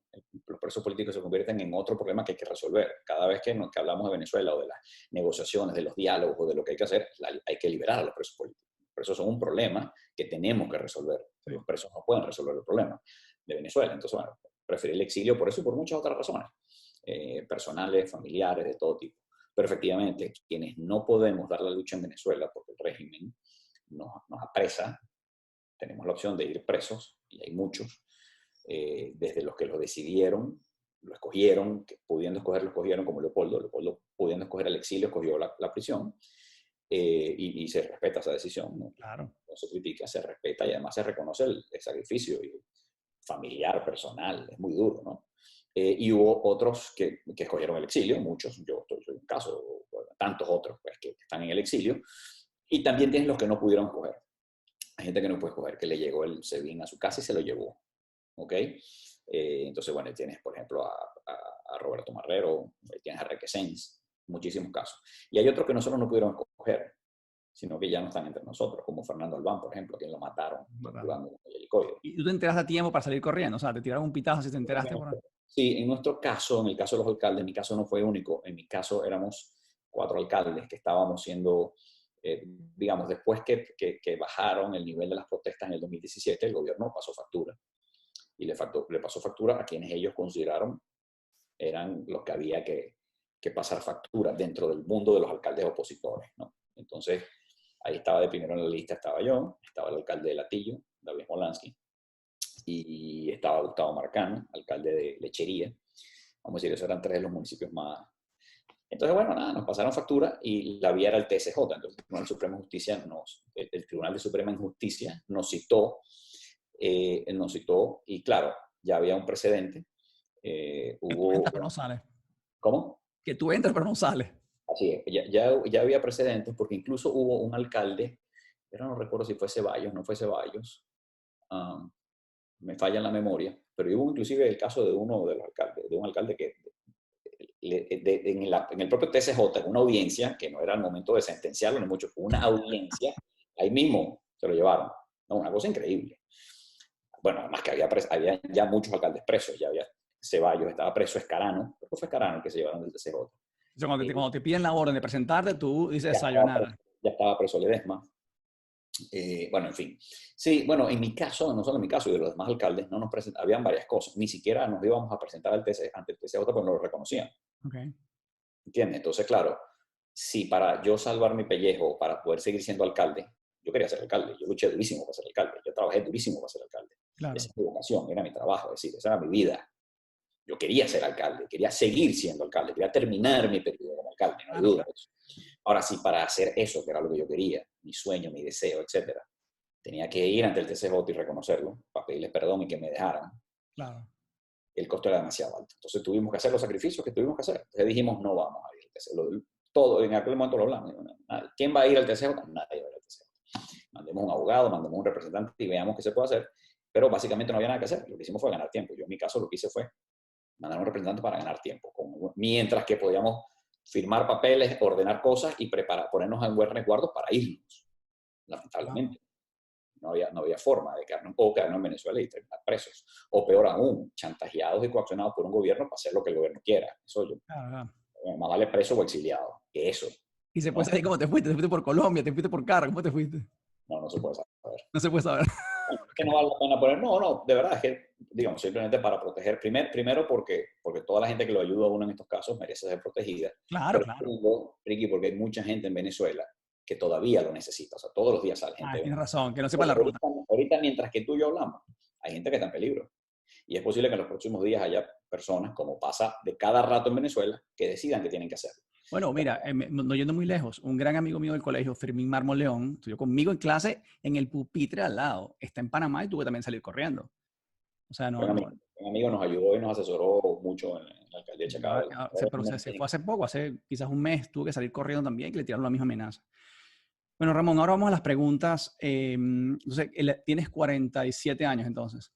Los presos políticos se convierten en otro problema que hay que resolver. Cada vez que hablamos de Venezuela o de las negociaciones, de los diálogos o de lo que hay que hacer, hay que liberar a los presos políticos. Los presos son un problema que tenemos que resolver. Sí. Los presos no pueden resolver el problema de Venezuela. Entonces, bueno, preferí el exilio por eso y por muchas otras razones, personales, familiares, de todo tipo. Pero efectivamente, quienes no podemos dar la lucha en Venezuela porque el régimen nos apresa, tenemos la opción de ir presos, y hay muchos, desde los que lo decidieron, lo escogieron, que pudiendo escoger lo escogieron, como Leopoldo. Leopoldo, pudiendo escoger el exilio, escogió la prisión, y se respeta esa decisión, ¿no? Claro. No se critica, se respeta, y además se reconoce el sacrificio familiar, personal, es muy duro, ¿no? Y hubo otros que escogieron el exilio, muchos, yo soy un caso, tantos otros pues, que están en el exilio, y también tienes los que no pudieron escoger. Hay gente que no puede escoger, que le llegó el SEBIN a su casa y se lo llevó, ¿ok? Entonces, bueno, tienes, por ejemplo, a Roberto Marrero, tienes a Requesens, muchísimos casos. Y hay otros que no solo no pudieron escoger, sino que ya no están entre nosotros, como Fernando Albán, por ejemplo, a quien lo mataron jugando con el helicoide. ¿Y tú te enteraste a tiempo para salir corriendo? O sea, te tiraron un pitazo si te enteraste por ahí. Sí, en nuestro caso, en el caso de los alcaldes, mi caso no fue único. En mi caso éramos 4 alcaldes que estábamos siendo, digamos, después que bajaron el nivel de las protestas en el 2017, el gobierno pasó factura. Y le pasó factura a quienes ellos consideraron eran los que había que pasar factura dentro del mundo de los alcaldes opositores, ¿no? Entonces, ahí estaba de primero en la lista, estaba yo, estaba el alcalde de Latillo, David Molansky, y estaba Gustavo Marcano, alcalde de Lechería. Vamos a decir, esos eran 3 de los municipios más. Entonces, bueno, nada, nos pasaron factura y la vía era el TSJ. Entonces, el Tribunal de Suprema Justicia el Tribunal de Suprema Justicia nos citó, y claro, ya había un precedente. Que tú entras pero no sales. ¿Cómo? Que tú entras pero no sales. Así es, ya había precedentes porque incluso hubo un alcalde, yo no recuerdo si fue Ceballos, no fue Ceballos, me falla en la memoria, pero hubo inclusive el caso de uno de los alcaldes, de un alcalde que en el propio TSJ, en una audiencia, que no era el momento de sentenciarlo ni mucho, fue una audiencia, ahí mismo se lo llevaron. No, una cosa increíble. Bueno, además que había ya muchos alcaldes presos, ya había Ceballos, estaba preso Escarano, creo que fue Escarano el que se llevaron del TSJ. O sea, cuando te piden la orden de presentarte, tú dices sayonara. Ya estaba preso Ledesma. Bueno, en fin. Sí, bueno, en mi caso, no solo en mi caso, y de los demás alcaldes, no nos habían varias cosas. Ni siquiera nos íbamos a presentar ante el TCJ porque no lo reconocían. Okay. ¿Entiendes? Entonces, claro, si para yo salvar mi pellejo, para poder seguir siendo alcalde, yo quería ser alcalde, yo luché durísimo para ser alcalde, yo trabajé durísimo para ser alcalde. Claro. Esa es mi vocación, era mi trabajo, es decir, esa era mi vida. Yo quería ser alcalde, quería seguir siendo alcalde, quería terminar mi periodo como alcalde, no hay duda de eso. Ahora sí, para hacer eso, que era lo que yo quería, mi sueño, mi deseo, etcétera, tenía que ir ante el TCJ y reconocerlo, para pedirles perdón y que me dejaran. Claro. El costo era demasiado alto. Entonces tuvimos que hacer los sacrificios que tuvimos que hacer. Entonces dijimos, no vamos a ir al TCJ. Todo, en aquel momento lo hablamos. ¿Quién va a ir al TCJ? Nadie va a ir al TCJ. Mandemos un abogado, mandemos un representante y veamos qué se puede hacer. Pero básicamente no había nada que hacer. Lo que hicimos fue ganar tiempo. Yo en mi caso lo que hice fue mandar un representante para ganar tiempo. Mientras que podíamos firmar papeles, ordenar cosas y ponernos en buen resguardo para irnos. Lamentablemente. No había forma de quedarnos en Venezuela y terminar presos. O peor aún, chantajeados y coaccionados por un gobierno para hacer lo que el gobierno quiera. Eso yo. Claro. Más vale preso o exiliado que eso. ¿Y se puede saber cómo te fuiste? ¿Te fuiste por Colombia? ¿Te fuiste por carro? ¿Cómo te fuiste? No se puede saber. No se puede saber. Que no vale la pena poner. No, de verdad es que, digamos, simplemente para proteger. Primero porque toda la gente que lo ayuda a uno en estos casos merece ser protegida. Claro, pero claro. Ricky, porque hay mucha gente en Venezuela que todavía lo necesita. O sea, todos los días sale gente. Tienes razón, que no sepa la ruta. Ahorita, mientras que tú y yo hablamos, hay gente que está en peligro. Y es posible que en los próximos días haya personas, como pasa de cada rato en Venezuela, que decidan que tienen que hacerlo. Bueno, mira, no yendo muy lejos, un gran amigo mío del colegio, Fermín Mármol León, estudió conmigo en clase en el pupitre al lado. Está en Panamá y tuve que también salir corriendo. O sea, un amigo nos ayudó y nos asesoró mucho en la alcaldía de Chacabel. Pero se fue hace poco, hace quizás un mes, tuve que salir corriendo también y que le tiraron la misma amenaza. Bueno, Ramón, ahora vamos a las preguntas. Entonces, tienes 47 años entonces.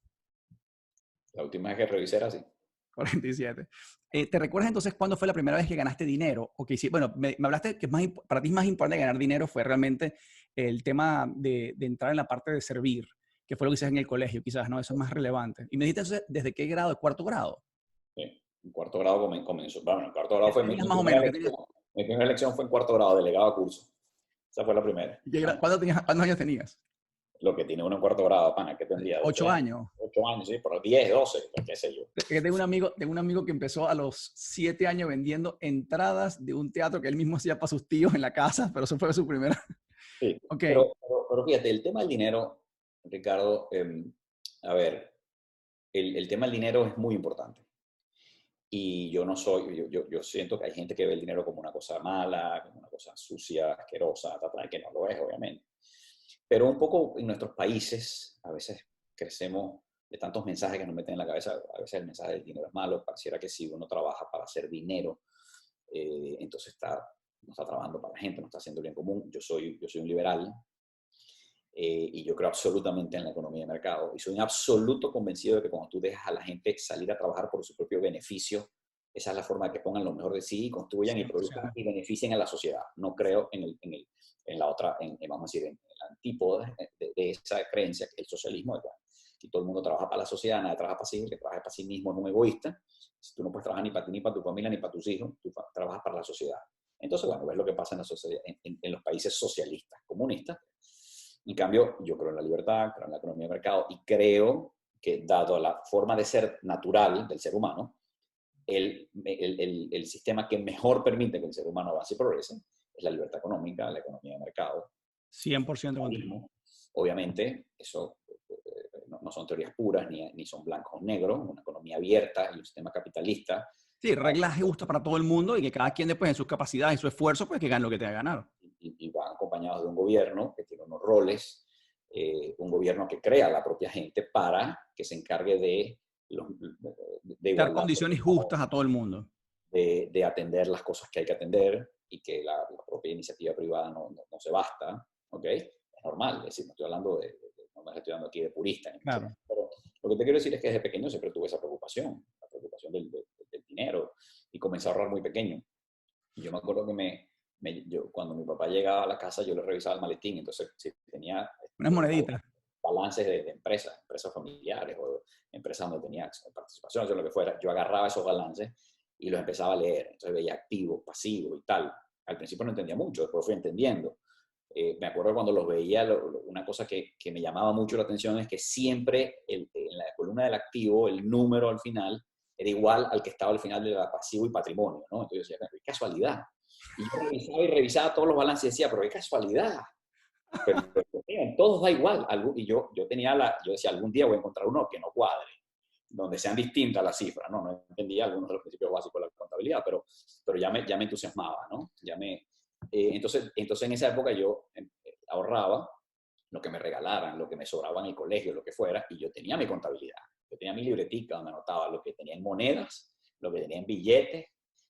La última vez que revisé era así. 47. ¿Te recuerdas entonces cuándo fue la primera vez que ganaste dinero? O que bueno, me hablaste que para ti es más importante ganar dinero fue realmente el tema de entrar en la parte de servir, que fue lo que hiciste en el colegio, quizás, ¿no? Eso es más relevante. Y me dijiste entonces, ¿desde qué grado? ¿De cuarto grado? Sí, en cuarto grado comenzó. Bueno, en cuarto grado fue mi primera elección fue en cuarto grado, delegado a curso. Esa fue la primera. ¿Cuántos años tenías? Lo que tiene uno en cuarto grado, pana, ¿qué tendría? 12 8 años. años. 8 años, sí, por 10, 12, pues, qué sé yo. Tengo un amigo que empezó a los 7 años vendiendo entradas de un teatro que él mismo hacía para sus tíos en la casa, pero eso fue su primera. Sí, Ok, pero fíjate, el tema del dinero, Ricardo, a ver, el tema del dinero es muy importante. Y yo no soy, yo siento que hay gente que ve el dinero como una cosa mala, como una cosa sucia, asquerosa, que no lo es, obviamente. Pero un poco en nuestros países, a veces crecemos de tantos mensajes que nos meten en la cabeza, a veces el mensaje del dinero es malo, pareciera que si uno trabaja para hacer dinero, entonces no está trabajando para la gente, no está haciendo bien común. Yo soy un liberal, y yo creo absolutamente en la economía de mercado. Y soy un absoluto convencido de que cuando tú dejas a la gente salir a trabajar por su propio beneficio, esa es la forma de que pongan lo mejor de sí, construyan y produzcan 100%. y beneficien a la sociedad. No creo en la otra, vamos a decir, en el antípoda de esa creencia, que es el socialismo, de que todo el mundo trabaja para la sociedad, nadie trabaja para sí, el que trabaja para sí mismo es un egoísta. Si tú no puedes trabajar ni para ti, ni para tu familia, ni para tus hijos, tú trabajas para la sociedad. Entonces, bueno, ves lo que pasa en, la sociedad, en los países socialistas, comunistas. En cambio, yo creo en la libertad, creo en la economía de mercado y creo que, dado la forma de ser natural del ser humano, el sistema que mejor permite que el ser humano avance y progrese es la libertad económica, la economía de mercado. 100% contigo. Obviamente, eso no son teorías puras ni son blancos o negros. Una economía abierta y un sistema capitalista. Sí, reglas justas para todo el mundo y que cada quien después en sus capacidades y su esfuerzo, pues que gane lo que tenga que ganar. Y van acompañados de un gobierno que tiene unos roles, un gobierno que crea a la propia gente para que se encargue de Dar igualdad, condiciones justas a todo el mundo. de atender las cosas que hay que atender y que la propia iniciativa privada no se basta, ¿ok? Es normal, es decir, no estoy hablando no me estoy hablando aquí de purista, Claro. pero lo que te quiero decir es que desde pequeño siempre tuve esa preocupación, la preocupación del dinero, y comencé a ahorrar muy pequeño. Y yo me acuerdo que cuando mi papá llegaba a la casa, yo le revisaba el maletín. Entonces, si tenía Unas moneditas. balances de empresas familiares o empresas donde tenía participaciones o lo que fuera, yo agarraba esos balances y los empezaba a leer. Entonces veía activo, pasivo y tal. Al principio no entendía mucho, después fui entendiendo. Me acuerdo cuando los veía, una cosa que me llamaba mucho la atención es que siempre en la columna del activo, el número al final era igual al que estaba al final de la pasivo y patrimonio, ¿no? Entonces yo decía, qué casualidad. Y yo revisaba todos los balances y decía, pero qué casualidad. Pero en todos da igual. Y yo decía, algún día voy a encontrar uno que no cuadre, donde sean distintas las cifras, ¿no? No entendía algunos de los principios básicos de la contabilidad, pero ya me entusiasmaba, ¿no? Entonces en esa época yo ahorraba lo que me regalaran, lo que me sobraba en el colegio, lo que fuera, y yo tenía mi contabilidad. Yo tenía mi libretica donde anotaba lo que tenía en monedas, lo que tenía en billetes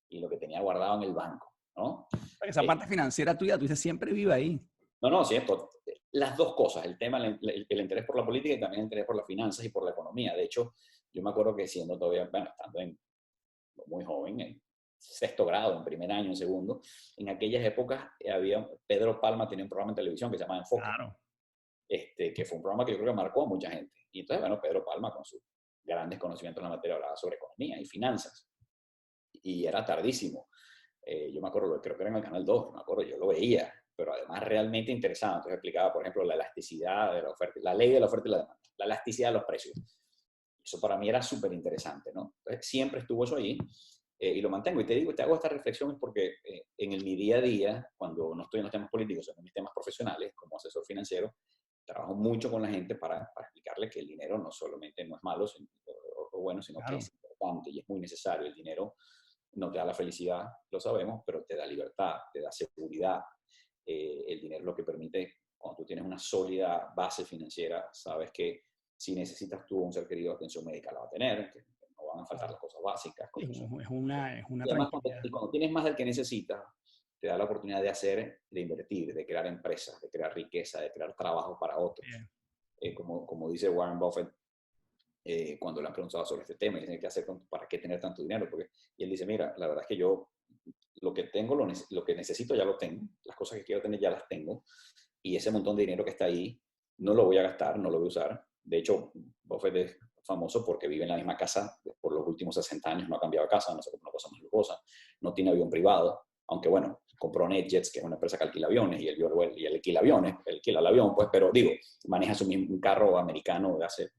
y lo que tenía guardado en el banco, ¿no? Esa parte financiera tuya, tú dices, siempre vive ahí. No, cierto. Las dos cosas, el tema, el interés por la política y también el interés por las finanzas y por la economía. De hecho, yo me acuerdo que siendo todavía, bueno, estando muy joven, en sexto grado, en primer año, en segundo, en aquellas épocas Pedro Palma tenía un programa en televisión que se llamaba Enfoque, Claro. que fue un programa que yo creo que marcó a mucha gente. Y entonces, bueno, Pedro Palma, con sus grandes conocimientos en la materia, hablaba sobre economía y finanzas. Y era tardísimo. Yo me acuerdo, creo que era en el Canal 2, me acuerdo, yo lo veía, pero además realmente interesante. Entonces explicaba, por ejemplo, la elasticidad de la oferta, la ley de la oferta y la demanda, la elasticidad de los precios. Eso para mí era súper interesante, ¿no? Entonces siempre estuvo eso ahí, y lo mantengo. Y te hago esta reflexión porque en mi día a día, cuando no estoy en los temas políticos, sino en mis temas profesionales, como asesor financiero, trabajo mucho con la gente para explicarle que el dinero no solamente no es malo o bueno, sino que Claro. es importante y es muy necesario. El dinero no te da la felicidad, lo sabemos, pero te da libertad, te da seguridad. El dinero es lo que permite, cuando tú tienes una sólida base financiera, sabes que si necesitas tú un ser querido, atención médica la va a tener, que no van a faltar las cosas básicas. Es una Y además, tranquilidad. cuando tienes más del que necesitas, te da la oportunidad de invertir, de crear empresas, de crear riqueza, de crear trabajo para otros. Bien. Como dice Warren Buffett, cuando le han preguntado sobre este tema, y dice, ¿qué hacer para qué tener tanto dinero? Y él dice, mira, la verdad es que yo lo que tengo, lo que necesito ya lo tengo, las cosas que quiero tener ya las tengo, y ese montón de dinero que está ahí no lo voy a gastar, no lo voy a usar. De hecho, Buffett es famoso porque vive en la misma casa por los últimos 60 años, no ha cambiado de casa, no se compra una cosa más lujosa, no tiene avión privado, aunque bueno, compró NetJets, que es una empresa que alquila aviones, y él alquila aviones, él alquila el avión, pues, pero digo, maneja un carro americano de hace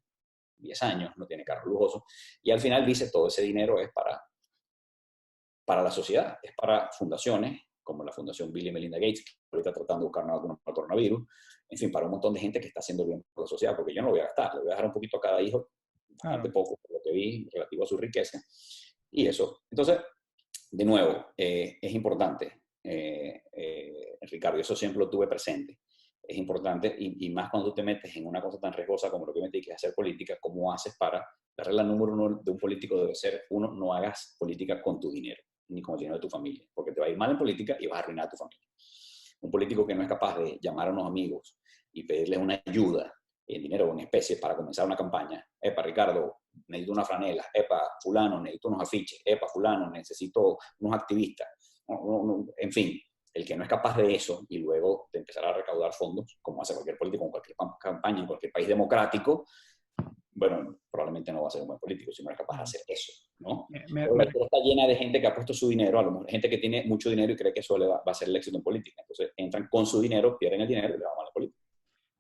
10 años, no tiene carro lujoso, y al final dice, todo ese dinero es para la sociedad, es para fundaciones, como la Fundación Bill y Melinda Gates, que ahorita tratando de buscar una vacuna para el coronavirus, en fin, para un montón de gente que está haciendo bien por la sociedad, porque yo no lo voy a gastar, le voy a dejar un poquito a cada hijo, bastante poco por lo que vi relativo a su riqueza, y eso. Entonces, de nuevo, es importante, Ricardo, y eso siempre lo tuve presente. Es importante, y más cuando tú te metes en una cosa tan riesgosa como lo que me metí, que es hacer política, ¿cómo haces para? La regla número uno de un político debe ser, uno, no hagas política con tu dinero, ni con el dinero de tu familia, porque te va a ir mal en política y vas a arruinar a tu familia. Un político que no es capaz de llamar a unos amigos y pedirles una ayuda en dinero o en especie para comenzar una campaña. Epa, Ricardo, necesito una franela. Epa, fulano, necesito unos afiches. Epa, fulano, necesito unos activistas. En fin, el que no es capaz de eso y luego de empezar a recaudar fondos, como hace cualquier político en cualquier campaña, en cualquier país democrático, bueno, probablemente no va a ser un buen político si no es capaz de hacer eso, ¿no? Pero la historia está llena de gente que ha puesto su dinero, a lo mejor gente que tiene mucho dinero y cree que eso va a ser el éxito en política. Entonces entran con su dinero, pierden el dinero y le va mal a la política.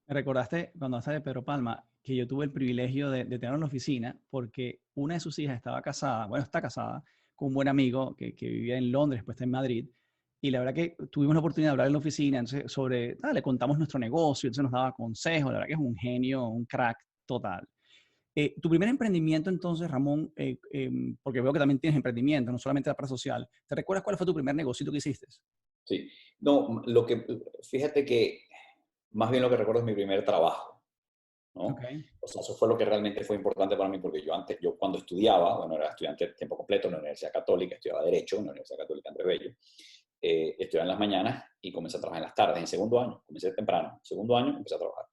Me recordaste cuando hablaste de Pedro Palma que yo tuve el privilegio de tenerlo en la oficina porque una de sus hijas estaba casada, bueno, está casada con un buen amigo que vivía en Londres, después está en Madrid. Y la verdad que tuvimos la oportunidad de hablar en la oficina, entonces le contamos nuestro negocio, entonces nos daba consejos, la verdad que es un genio, un crack total. Tu primer emprendimiento entonces, Ramón, porque veo que también tienes emprendimiento, no solamente la parte social, ¿te recuerdas cuál fue tu primer negocio que hiciste? Sí, no, fíjate que más bien lo que recuerdo es mi primer trabajo, ¿no? Okay. O sea, eso fue lo que realmente fue importante para mí, porque yo cuando estudiaba, bueno, era estudiante de tiempo completo en la Universidad Católica, estudiaba Derecho en la Universidad Católica Andrés Bello, estudiaba en las mañanas y comencé a trabajar en las tardes, en segundo año, comencé temprano, en segundo año empecé a trabajar.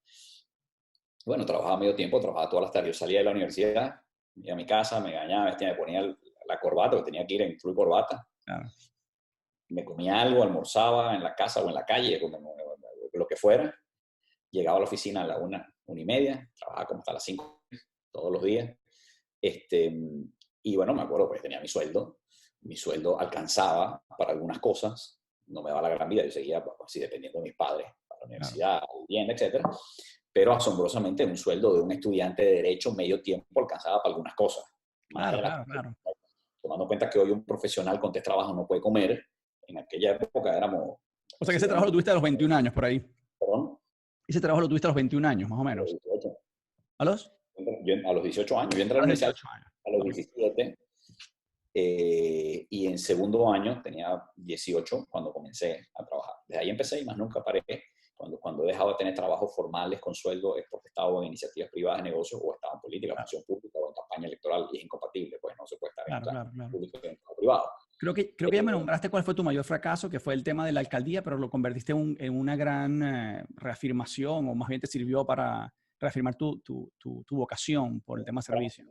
Bueno, trabajaba medio tiempo, trabajaba todas las tardes, yo salía de la universidad, iba a mi casa, me bañaba, me ponía la corbata, porque tenía que ir en full corbata, Claro. me comía algo, almorzaba en la casa o en la calle, lo que fuera. Llegaba a la oficina a la 1:30, trabajaba como hasta las 5 todos los días. Y bueno, me acuerdo, pues tenía mi sueldo alcanzaba para algunas cosas, no me daba la gran vida, yo seguía así dependiendo de mis padres, para la Claro. universidad, vivienda, etcétera. Pero asombrosamente un sueldo de un estudiante de Derecho medio tiempo alcanzaba para algunas cosas. Más Claro, de claro, claro. tomando en cuenta que hoy un profesional con 3 trabajos no puede comer, en aquella época éramos, O sea que ese trabajo lo tuviste a los 21 años por ahí. perdón, Ese trabajo lo tuviste a los 21 años, más o a los menos. 18, ¿A los? a los 18 años, yo entré a A la los universidad 18 años. a los Ok. 17, y en segundo año tenía 18 cuando comencé a trabajar. Desde ahí empecé y más nunca paré. Cuando he dejado de tener trabajos formales con sueldo es porque estaba en iniciativas privadas de negocios o estaba en política, Claro, función pública o en campaña electoral, y es incompatible, pues no se puede estar en claro, claro, claro. público y en privado. Creo que ya me nombraste cuál fue tu mayor fracaso, que fue el tema de la alcaldía, pero lo convertiste en una gran reafirmación, o más bien te sirvió para reafirmar tu vocación por el tema servicio.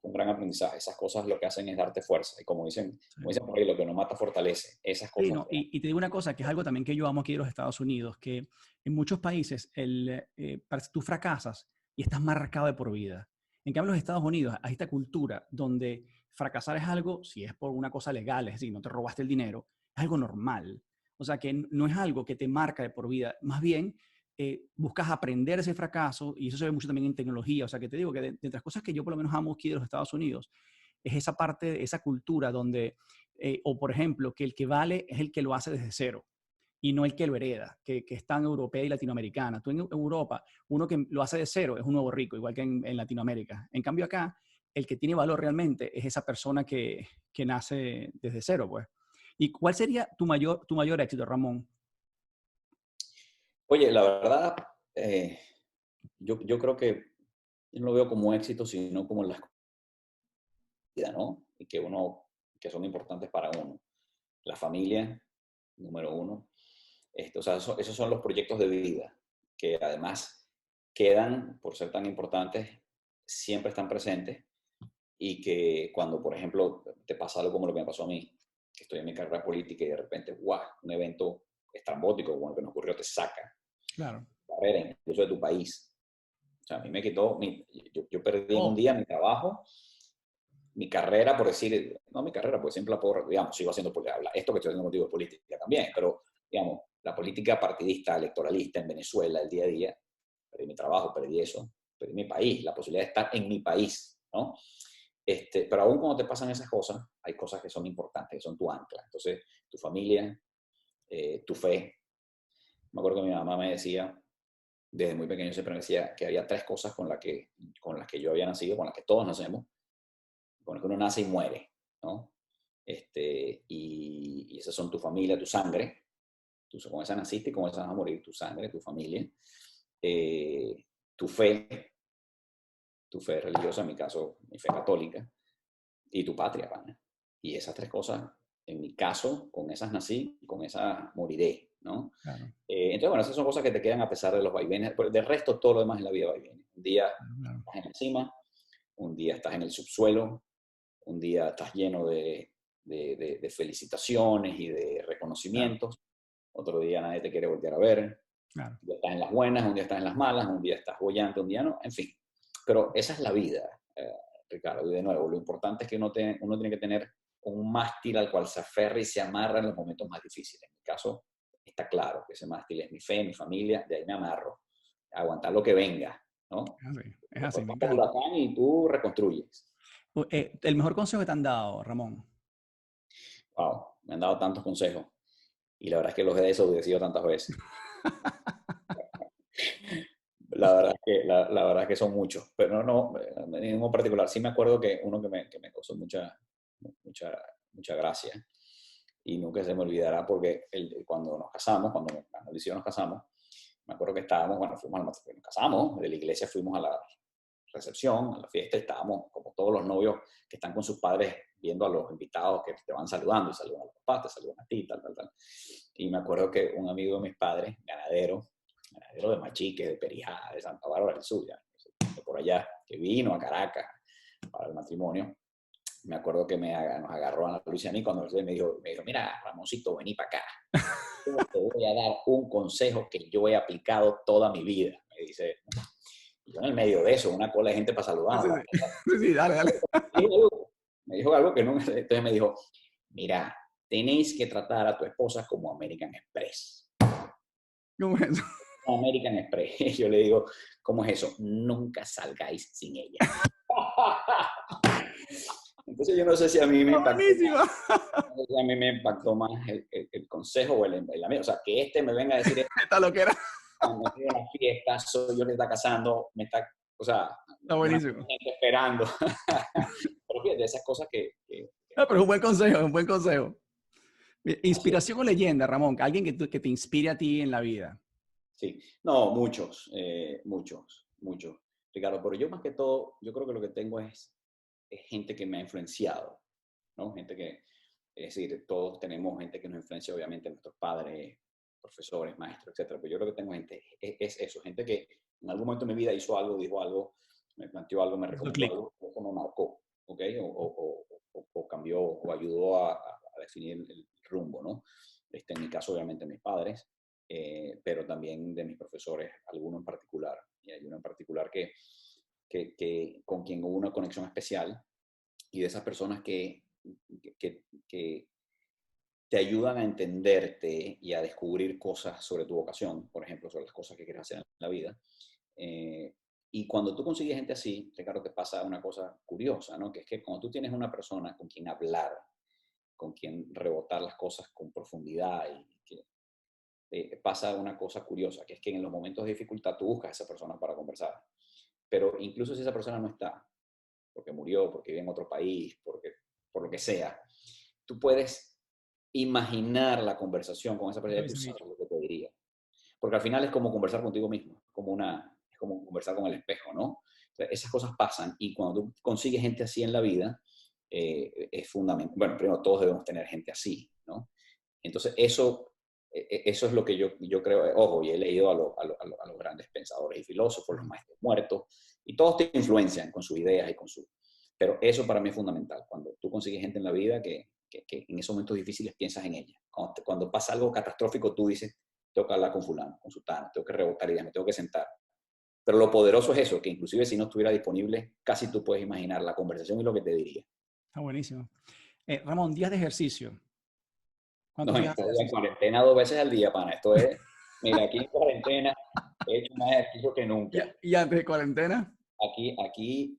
Un gran aprendizaje. Esas cosas lo que hacen es darte fuerza. Y Sí. como dicen por ahí, lo que no mata fortalece. Esas Sí, cosas. no, y te digo una cosa, que es algo también que yo amo aquí de los Estados Unidos, que en muchos países tú fracasas y estás marcado de por vida. En cambio, en los Estados Unidos hay esta cultura donde fracasar es algo, si es por una cosa legal, es decir, no te robaste el dinero, es algo normal. O sea, que no es algo que te marca de por vida. Más bien, buscas aprender ese fracaso, y eso se ve mucho también en tecnología. O sea, que te digo que de las cosas que yo por lo menos amo aquí de los Estados Unidos, es esa parte, esa cultura donde o por ejemplo, que el que vale es el que lo hace desde cero y no el que lo hereda, que es tan europea y latinoamericana. Tú en Europa, uno que lo hace de cero es un nuevo rico, igual que en Latinoamérica. En cambio acá, el que tiene valor realmente es esa persona que nace desde cero, pues. ¿Y cuál sería tu mayor éxito, Ramón? Oye, la verdad, yo creo que yo no lo veo como éxito, sino como las cosas, ¿no? Que son importantes para uno. La familia, número uno. O sea, esos son los proyectos de vida que además quedan, por ser tan importantes, siempre están presentes, y que cuando, por ejemplo, te pasa algo como lo que me pasó a mí, que estoy en mi carrera política y de repente, ¡guau!, un evento estrambótico como el que nos ocurrió te saca Claro. carrera, incluso de tu país. O sea, a mí me quitó, yo perdí en un Oh, día mi trabajo, mi carrera, por decir, no mi carrera, pues siempre la puedo, digamos, sigo haciendo esto que estoy haciendo contigo es política también, pero, digamos, la política partidista, electoralista en Venezuela, el día a día, perdí mi trabajo, perdí eso, perdí mi país, la posibilidad de estar en mi país, ¿no? Pero aún cuando te pasan esas cosas, hay cosas que son importantes, que son tu ancla. Entonces, tu familia, tu fe. Me acuerdo que mi mamá me decía, desde muy pequeño siempre me decía que había tres cosas con las que yo había nacido, con las que todos nacemos, con las que uno nace y muere, ¿no? Y esas son tu familia, tu sangre. Tú con esa naciste y con esa vas a morir, tu sangre, tu familia. Eh, tu fe, tu fe religiosa, en mi caso, mi fe católica, y tu patria, pana. Y esas tres cosas, en mi caso, con esas nací, con esas moriré, ¿no? Claro, Entonces, bueno, esas son cosas que te quedan a pesar de los vaivenes. Pero del resto, todo lo demás en la vida vaivenes. Un día claro, claro. estás en la cima, un día estás en el subsuelo, un día estás lleno de felicitaciones y de Claro, reconocimientos, otro día nadie te quiere voltear a ver, claro. un día estás en las buenas, un día estás en las malas, un día estás bollante, un día no, en fin. Pero esa es la vida, Ricardo. Y de nuevo, lo importante es que uno tiene que tener un mástil al cual se aferra y se amarra en los momentos más difíciles. En mi caso, está claro que ese mástil es mi fe, mi familia, de ahí me amarro. Aguantar lo que venga, ¿no? Es así, Después me pasa el encanta. huracán y tú reconstruyes. El mejor consejo que te han dado, Ramón. Wow, me han dado tantos consejos y la verdad es que los he desobedecido tantas veces. La verdad es que son muchos, pero no, ninguno particular. Sí me acuerdo que uno que me causó mucha, mucha gracia y nunca se me olvidará porque cuando nos casamos, cuando Alicia y yo nos casamos, me acuerdo que estábamos, bueno, fuimos al matrimonio, nos casamos, de la iglesia fuimos a la recepción, a la fiesta, y estábamos como todos los novios que están con sus padres viendo a los invitados que te van saludando, y saludan a los papás, te saludan a ti, tal, tal, tal. Y me acuerdo que un amigo de mis padres, ganadero de Machique, de Perijá, de Santa Bárbara del Sur, ya, de por allá, que vino a Caracas para el matrimonio, me acuerdo que nos agarró a Luis y a mí cuando me dijo, mira, Ramoncito, vení para acá. Yo te voy a dar un consejo que yo he aplicado toda mi vida. Me dice, y yo en el medio de eso, una cola de gente para Sí, sí, saludarla. sí, sí, dale, dale. Me dijo algo que nunca, entonces me dijo, mira, tenéis que tratar a tu esposa como American Express. ¿Cómo es eso? American Express. Y yo le digo, ¿cómo es eso? Nunca salgáis sin ella. Entonces yo no sé si a mí me Está impactó buenísima. no sé si a mí me impactó más el consejo o el amigo. O sea, que me venga a decir esto Esta loquera. cuando estoy en la fiesta, soy yo que está casando, o sea, Está una buenísimo. gente esperando. Pero fíjate, esas cosas que No, no pero es un tienen. buen consejo, es un buen consejo. Así es. Inspiración o leyenda, Ramón, alguien que te inspire a ti en la vida. Sí, no, muchos, Ricardo, pero yo más que todo, yo creo que lo que tengo es gente que me ha influenciado, ¿no? Es decir, todos tenemos gente que nos influencia, obviamente, nuestros padres, profesores, maestros, etcétera, pero yo creo que tengo gente, es eso, gente que en algún momento de mi vida hizo algo, dijo algo, me planteó algo, me Hizo recomendó clic. algo, eso me marcó, ¿ok? O cambió, o ayudó a definir el rumbo, ¿no? En mi caso, obviamente, mis padres, pero también de mis profesores, algunos en particular, y hay uno en particular con quien hubo una conexión especial, y de esas personas que te ayudan a entenderte y a descubrir cosas sobre tu vocación, por ejemplo, sobre las cosas que quieres hacer en la vida. Eh, y cuando tú consigues gente así, Ricardo, te pasa una cosa curiosa, ¿no? Que es que cuando tú tienes una persona con quien hablar, con quien rebotar las cosas con profundidad y que pasa una cosa curiosa, que es que en los momentos de dificultad tú buscas a esa persona para conversar. Pero incluso si esa persona no está, porque murió, porque vive en otro país, por lo que sea, tú puedes imaginar la conversación con esa No te persona y tú hubiese sabes dicho. lo que te diría. Porque al final es como conversar contigo mismo, es como conversar con el espejo, ¿no? O sea, esas cosas pasan y cuando tú consigues gente así en la vida, es fundamental. Bueno, primero todos debemos tener gente así, ¿no? Entonces eso es lo que yo creo, ojo, y he leído a los grandes pensadores y filósofos, los maestros muertos, y todos te influencian con sus ideas y con su. Pero eso para mí es fundamental, cuando tú consigues gente en la vida que en esos momentos difíciles piensas en ella. Cuando pasa algo catastrófico, tú dices, tengo que hablar con fulano, con sutano, tengo que rebotar ideas, me tengo que sentar. Pero lo poderoso es eso, que inclusive si no estuviera disponible, casi tú puedes imaginar la conversación y lo que te diría. Está buenísimo. Ramón, días de ejercicio. ¿Cuántos No, días haces estoy en ejercicio? cuarentena 2 veces al día, pana. Esto es, mira, aquí en cuarentena he hecho más ejercicio que nunca. ¿Y antes de cuarentena?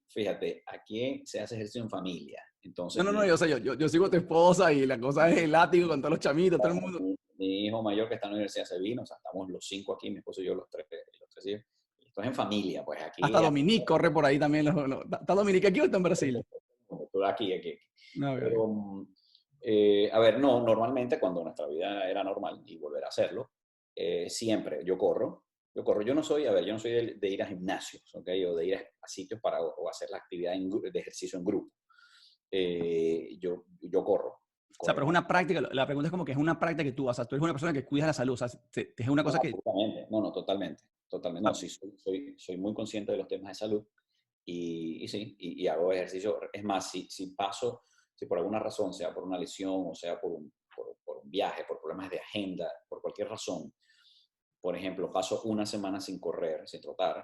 Fíjate, aquí se hace ejercicio en familia. No, Entonces, no, no, yo sé, yo sigo a tu esposa y la cosa es el látigo con todos los chamitos, todo el mundo. mi hijo mayor que está en la universidad se vino, o sea, estamos los 5 aquí, mi esposo y yo, los tres hijos. Esto es en familia, pues Hasta aquí, Dominique corre por ahí también. ¿Está Dominique aquí o está en Brasil? aquí. No, ok, Pero, ok. a ver, no, normalmente cuando nuestra vida era normal y volver a hacerlo, siempre yo no soy, a ver, yo no soy de ir a gimnasios, ¿ok? O de ir a sitios para o hacer la actividad de ejercicio en grupo. Yo O sea, corro pero es más. una práctica, la pregunta es como que es una práctica que tú haces. O sea, tú eres una persona que cuidas la salud. O sea, es una No, cosa que... absolutamente, no, totalmente, totalmente. No, Ah, sí, soy muy consciente de los temas de salud y sí, y hago ejercicio. Es más, si por alguna razón, sea por una lesión o sea por un viaje, por problemas de agenda, por cualquier razón, por ejemplo, paso una semana sin correr, sin trotar,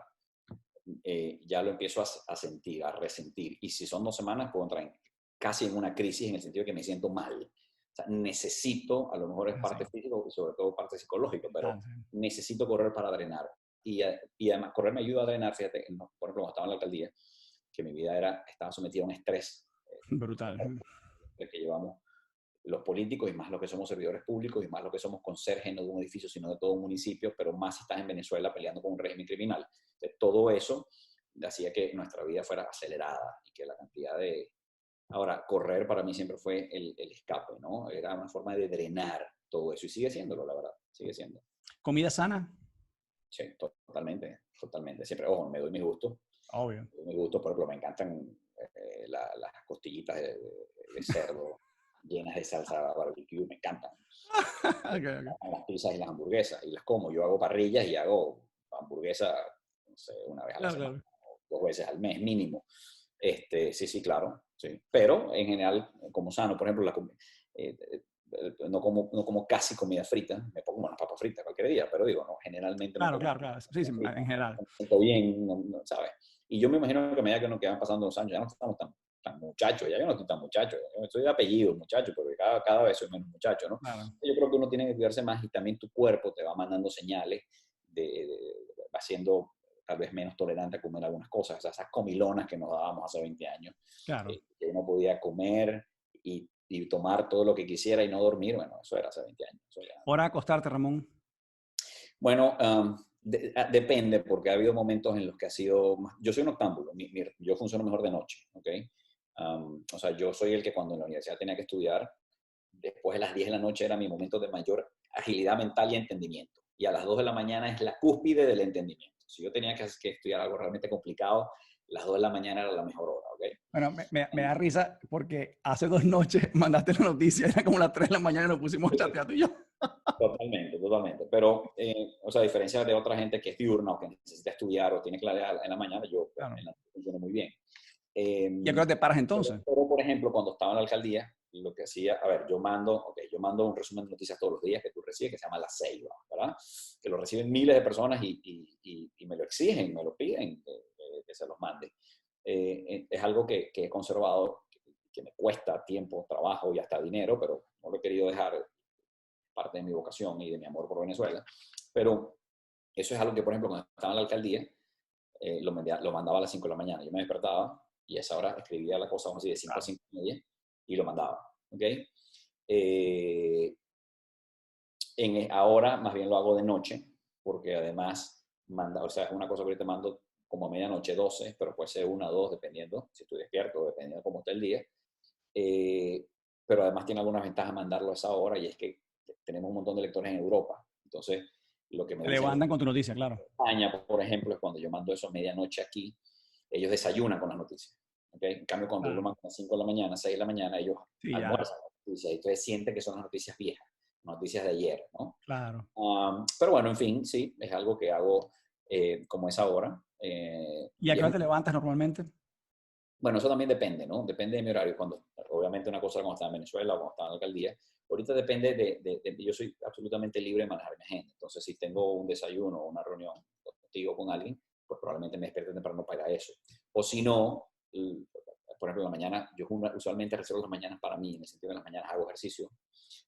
ya lo empiezo a sentir, a resentir. Y si son 2 semanas, puedo entrar casi en una crisis en el sentido de que me siento mal. O sea, necesito, a lo mejor es sí, parte física y sobre todo parte psicológica, pero mental, sí. necesito correr para drenar. Y además, correr me ayuda a drenar, fíjate, no, por ejemplo, cuando estaba en la alcaldía, que mi vida estaba sometida a un estrés, Brutal. el que llevamos los políticos y más los que somos servidores públicos y más los que somos conserjes no de un edificio, sino de todo un municipio, pero más si estás en Venezuela peleando con un régimen criminal. Entonces, todo eso hacía que nuestra vida fuera acelerada y que la cantidad de... Ahora, correr para mí siempre fue el escape, ¿no? Era una forma de drenar todo eso y sigue siéndolo, la verdad, sigue siendo. ¿Comida sana? Sí, totalmente, totalmente. Siempre, ojo, me doy mis gustos. Obvio. Me doy mis gustos, por ejemplo, me encantan las costillitas de cerdo llenas de salsa barbecue, me encantan. Ok, ok. Las pizzas y las hamburguesas, y las como. Yo hago parrillas y hago hamburguesa, no sé, una vez a la Claro, semana, claro. o 2 veces al mes mínimo. Sí, sí, claro, sí. Pero en general, como sano, por ejemplo, no como casi comida frita, me pongo unas papas fritas cualquier día, pero digo, no, generalmente no Claro, como claro, claro. Sí, sí, comida frita, en general. me siento bien, ¿sabes? Y yo me imagino que a medida que van pasando los años, ya no estamos tan muchachos, ya yo no estoy tan muchacho, yo estoy de apellido, muchacho, porque cada vez soy menos muchacho, ¿no? Claro. Yo creo que uno tiene que cuidarse más y también tu cuerpo te va mandando señales, va siendo tal vez menos tolerante a comer algunas cosas, o sea, esas comilonas que nos dábamos hace 20 años, Claro. que uno podía comer y tomar todo lo que quisiera y no dormir, bueno, eso era hace 20 años. Eso ya. Hora de acostarte, Ramón. Bueno, depende, porque ha habido momentos en los que ha sido, yo soy un octámbulo, yo funciono mejor de noche, ¿ok? O sea, yo soy el que cuando en la universidad tenía que estudiar, después de las 10 de la noche era mi momento de mayor agilidad mental y entendimiento. Y a las 2 de la mañana es la cúspide del entendimiento. Si yo tenía que estudiar algo realmente complicado, las 2 de la mañana era la mejor hora, ¿ok? Bueno, me da risa porque hace 2 noches mandaste la noticia, era como las 3 de la mañana y nos pusimos a chatear tú y yo. Totalmente, totalmente. Pero, o sea, a diferencia de otra gente que es diurna o que necesita estudiar o tiene claridad en la mañana, yo pues, Claro. en la noche funciono muy bien. ¿Y a qué hora te paras Pero, entonces? pero, por ejemplo, cuando estaba en la alcaldía, lo que hacía, a ver, yo mando un resumen de noticias todos los días que tú recibes, que se llama La Ceiba, ¿verdad? Que lo reciben miles de personas y me lo exigen, me lo piden que se los mande. Es algo que he conservado, que me cuesta tiempo, trabajo y hasta dinero, pero no lo he querido dejar, parte de mi vocación y de mi amor por Venezuela. Pero eso es algo que, por ejemplo, cuando estaba en la alcaldía, lo mandaba a las 5 de la mañana. Yo me despertaba y a esa hora escribía la cosa, vamos a decir, de 5 a Claro. 5 y media y lo mandaba. ¿Ok? Eh, ahora más bien lo hago de noche, porque además, o sea, es una cosa que ahorita mando como a medianoche 12, pero puede ser 1 o 2, dependiendo si estoy despierto, dependiendo de cómo está el día. Eh, pero además tiene algunas ventajas mandarlo a esa hora y es que tenemos un montón de lectores en Europa. Entonces, lo que me Te dicen los levantan con tu noticia, claro. España, por ejemplo, es cuando yo mando eso a medianoche aquí, ellos desayunan con las noticias. ¿Okay? En cambio, cuando yo lo Claro. mando a las 5 de la mañana, 6 de la mañana, ellos Sí, ya. almuerzan las noticias y entonces sienten que son las noticias viejas, noticias de ayer, ¿no? Claro. Pero bueno, en fin, sí, es algo que hago como es ahora. ¿Y a qué hora te levantas normalmente? Bueno, eso también depende, ¿no? Depende de mi horario. Obviamente una cosa cuando estaba en Venezuela o cuando estaba en la alcaldía. Ahorita depende yo soy absolutamente libre de manejar mi agenda. Entonces, si tengo un desayuno o una reunión contigo con alguien, pues probablemente me despierte temprano para eso. O si no, por ejemplo, en la mañana, yo usualmente reservo las mañanas para mí, en el sentido de las mañanas hago ejercicio,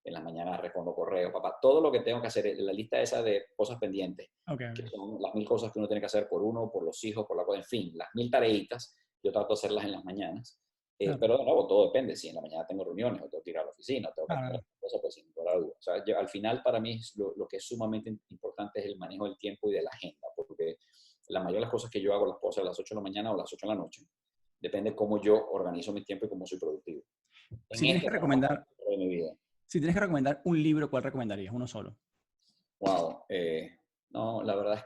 en las mañanas respondo correos, papá, todo lo que tengo que hacer, la lista esa de cosas pendientes, Okay, que okay. son las 1000 cosas que uno tiene que hacer por uno, por los hijos, por la cosa, en fin, las 1000 tareitas, yo trato de hacerlas en las mañanas. Claro, Pero de nuevo, todo depende. Si en la mañana tengo reuniones, o tengo que ir a la oficina, o tengo que hacer claro. cosas, pues sin lugar a dudas. O sea, al final, para mí, lo que es sumamente importante es el manejo del tiempo y de la agenda, porque la mayoría de las cosas que yo hago las puedo hacer a las 8 de la mañana o a las 8 de la noche. Depende de cómo yo organizo mi tiempo y cómo soy productivo. En Si tienes esta que etapa recomendar, de mi vida, si tienes que recomendar un libro, ¿cuál recomendarías? Uno solo. wow, no, la verdad es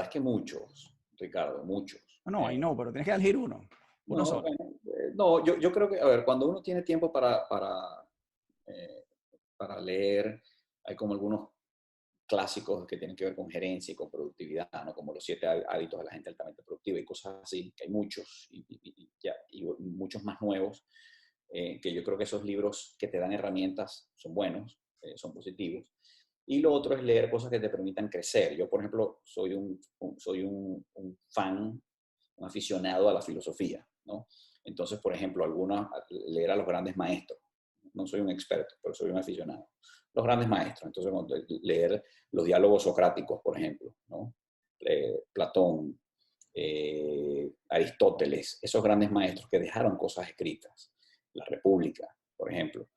que muchos, Ricardo, muchos. No, ahí no, pero tienes que elegir uno. Uno No, solo. bueno, no, yo creo que, a ver, cuando uno tiene tiempo eh, para leer, hay como algunos clásicos que tienen que ver con gerencia y con productividad, ¿no? Como los 7 hábitos de la gente altamente productiva y cosas así, que hay muchos y muchos más nuevos, que yo creo que esos libros que te dan herramientas son buenos, son positivos. Y lo otro es leer cosas que te permitan crecer. Yo, por ejemplo, soy un fan, un aficionado a la filosofía, ¿no? Entonces, por ejemplo, leer a los grandes maestros. No soy un experto, pero soy un aficionado. Los grandes maestros. Entonces, leer los diálogos socráticos, por ejemplo, ¿no? Platón, Aristóteles, esos grandes maestros que dejaron cosas escritas. La República, por ejemplo.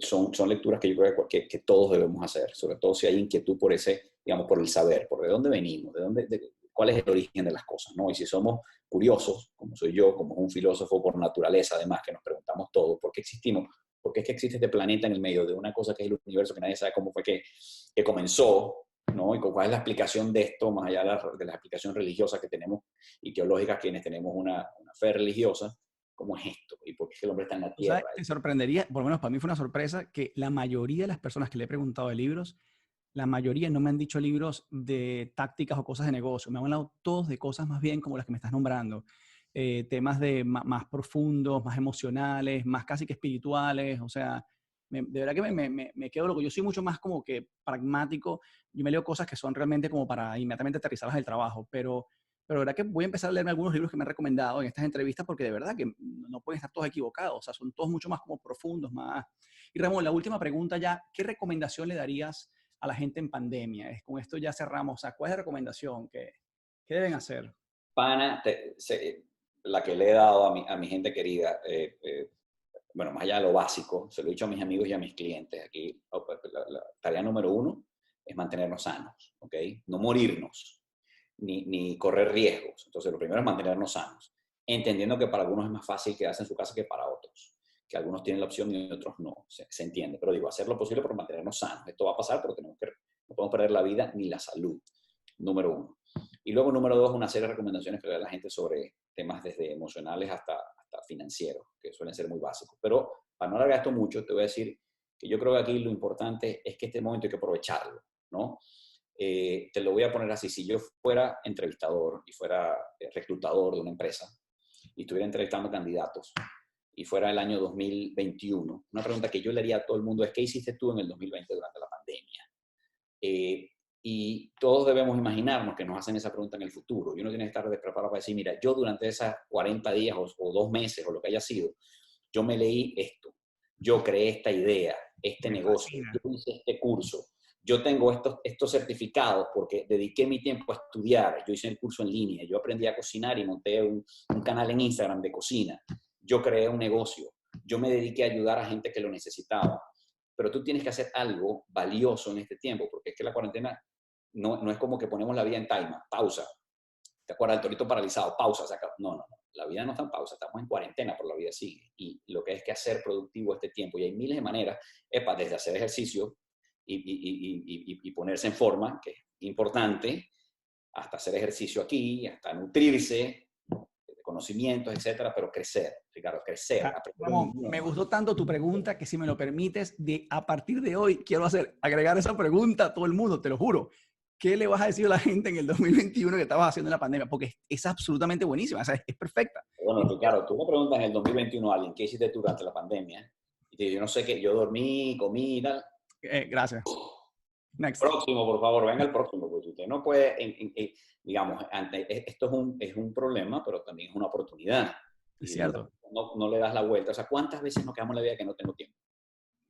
Son lecturas que yo creo que todos debemos hacer, sobre todo si hay inquietud por ese, digamos, por el saber, por de dónde venimos, cuál es el origen de las cosas, ¿no? Y si somos curiosos, como soy yo, como un filósofo por naturaleza, además, que nos preguntamos todo, ¿por qué existimos? ¿Por qué es que existe este planeta en el medio de una cosa que es el universo, que nadie sabe cómo fue que comenzó, ¿no? Y cuál es la explicación de esto, más allá de la explicación religiosa que tenemos y teológica, quienes tenemos una fe religiosa, ¿cómo es esto? ¿Y por qué es que el hombre está en la O sea, tierra? te sorprendería, por lo menos para mí fue una sorpresa, que la mayoría de las personas que le he preguntado de libros, la mayoría no me han dicho libros de tácticas o cosas de negocio. Me han hablado todos de cosas más bien como las que me estás nombrando. Temas de más profundos, más emocionales, más casi que espirituales. O sea, de verdad que me quedo loco. Yo soy mucho más como que pragmático. Yo me leo cosas que son realmente como para inmediatamente aterrizarlas del trabajo. Pero de verdad que voy a empezar a leerme algunos libros que me han recomendado en estas entrevistas porque de verdad que no pueden estar todos equivocados. O sea, son todos mucho más como profundos, más... Y Ramón, la última pregunta ya, ¿qué recomendación le darías a la gente en pandemia? Con esto ya cerramos. O sea, ¿cuál es la recomendación? ¿Qué deben hacer? Pana, la que le he dado a mi gente querida, bueno, más allá de lo básico, se lo he dicho a mis amigos y a mis clientes. Aquí, la tarea número uno es mantenernos sanos, ¿ok? No morirnos, ni correr riesgos. Entonces, lo primero es mantenernos sanos, entendiendo que para algunos es más fácil quedarse en su casa que para otros, que algunos tienen la opción y otros no, se entiende. Pero digo, hacer lo posible por mantenernos sanos. Esto va a pasar, pero no podemos perder la vida ni la salud, número uno. Y luego, número dos, una serie de recomendaciones que le da a la gente sobre temas desde emocionales hasta financieros, que suelen ser muy básicos. Pero para no alargar esto mucho, te voy a decir que yo creo que aquí lo importante es que este momento hay que aprovecharlo, ¿no? Te lo voy a poner así, si yo fuera entrevistador y fuera reclutador de una empresa y estuviera entrevistando candidatos y fuera el año 2021, una pregunta que yo le haría a todo el mundo es, ¿qué hiciste tú en el 2020 durante la pandemia? Eh, y todos debemos imaginarnos que nos hacen esa pregunta en el futuro. Y uno tiene que estar preparado para decir, mira, yo durante esas 40 días o 2 meses o lo que haya sido, yo me leí esto, yo creé esta idea, este Me negocio, fascina. yo hice este curso, yo tengo estos certificados porque dediqué mi tiempo a estudiar, yo hice el curso en línea, yo aprendí a cocinar y monté un canal en Instagram de cocina, yo creé un negocio, yo me dediqué a ayudar a gente que lo necesitaba. Pero tú tienes que hacer algo valioso en este tiempo, porque es que la cuarentena no es como que ponemos la vida en timer, pausa. ¿Te acuerdas del torito paralizado? Pausa, se acaba. No, no, no. La vida no está en pausa, estamos en cuarentena, pero la vida sigue. Y lo que es que hacer productivo este tiempo, y hay miles de maneras, desde hacer ejercicio y ponerse en forma, que es importante, hasta hacer ejercicio aquí, hasta nutrirse, de conocimientos, etcétera, pero crecer, Ricardo, crecer, aprender un Ramón, me idioma. gustó tanto tu pregunta que si me lo permites, a partir de hoy quiero agregar esa pregunta a todo el mundo, te lo juro. ¿Qué le vas a decir a la gente en el 2021 que estabas haciendo en la pandemia? Porque es absolutamente buenísima, o sea, es perfecta. Bueno, Ricardo, tú me preguntas en el 2021 a alguien, ¿qué hiciste tú durante la pandemia? Y te digo, yo no sé qué, yo dormí, comí y tal. Gracias. Next. Próximo, por favor, venga el próximo, porque usted no puede, digamos, esto es un problema, pero también es una oportunidad. Es Y cierto. no le das la vuelta. O sea, ¿cuántas veces nos quedamos en la vida que no tengo tiempo?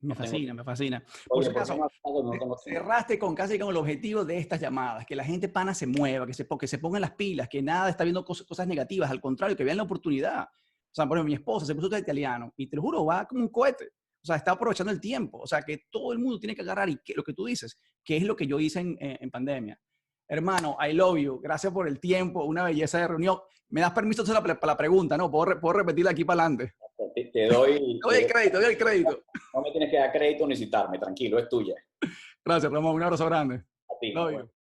Me No tengo fascina, tiempo. me fascina. Por si Oye, ¿por qué acaso, no tengo tiempo? cerraste con casi con el objetivo de estas llamadas, que la gente pana se mueva, que se pongan las pilas, que nada está viendo cosas negativas, al contrario, que vean la oportunidad. O sea, por ejemplo, mi esposa se puso a estudiar italiano y te lo juro, va como un cohete. O sea, está aprovechando el tiempo. O sea, que todo el mundo tiene que agarrar y que, lo que tú dices, que es lo que yo hice en pandemia. Hermano, I love you. Gracias por el tiempo. Una belleza de reunión. ¿Me das permiso de para la pregunta? No, puedo repetirla aquí para adelante. Te doy, Doy el crédito, doy el crédito. no me tienes que dar crédito ni citarme, tranquilo, es tuya. Gracias, Ramón. Un abrazo grande. A ti, Love nos you. vemos.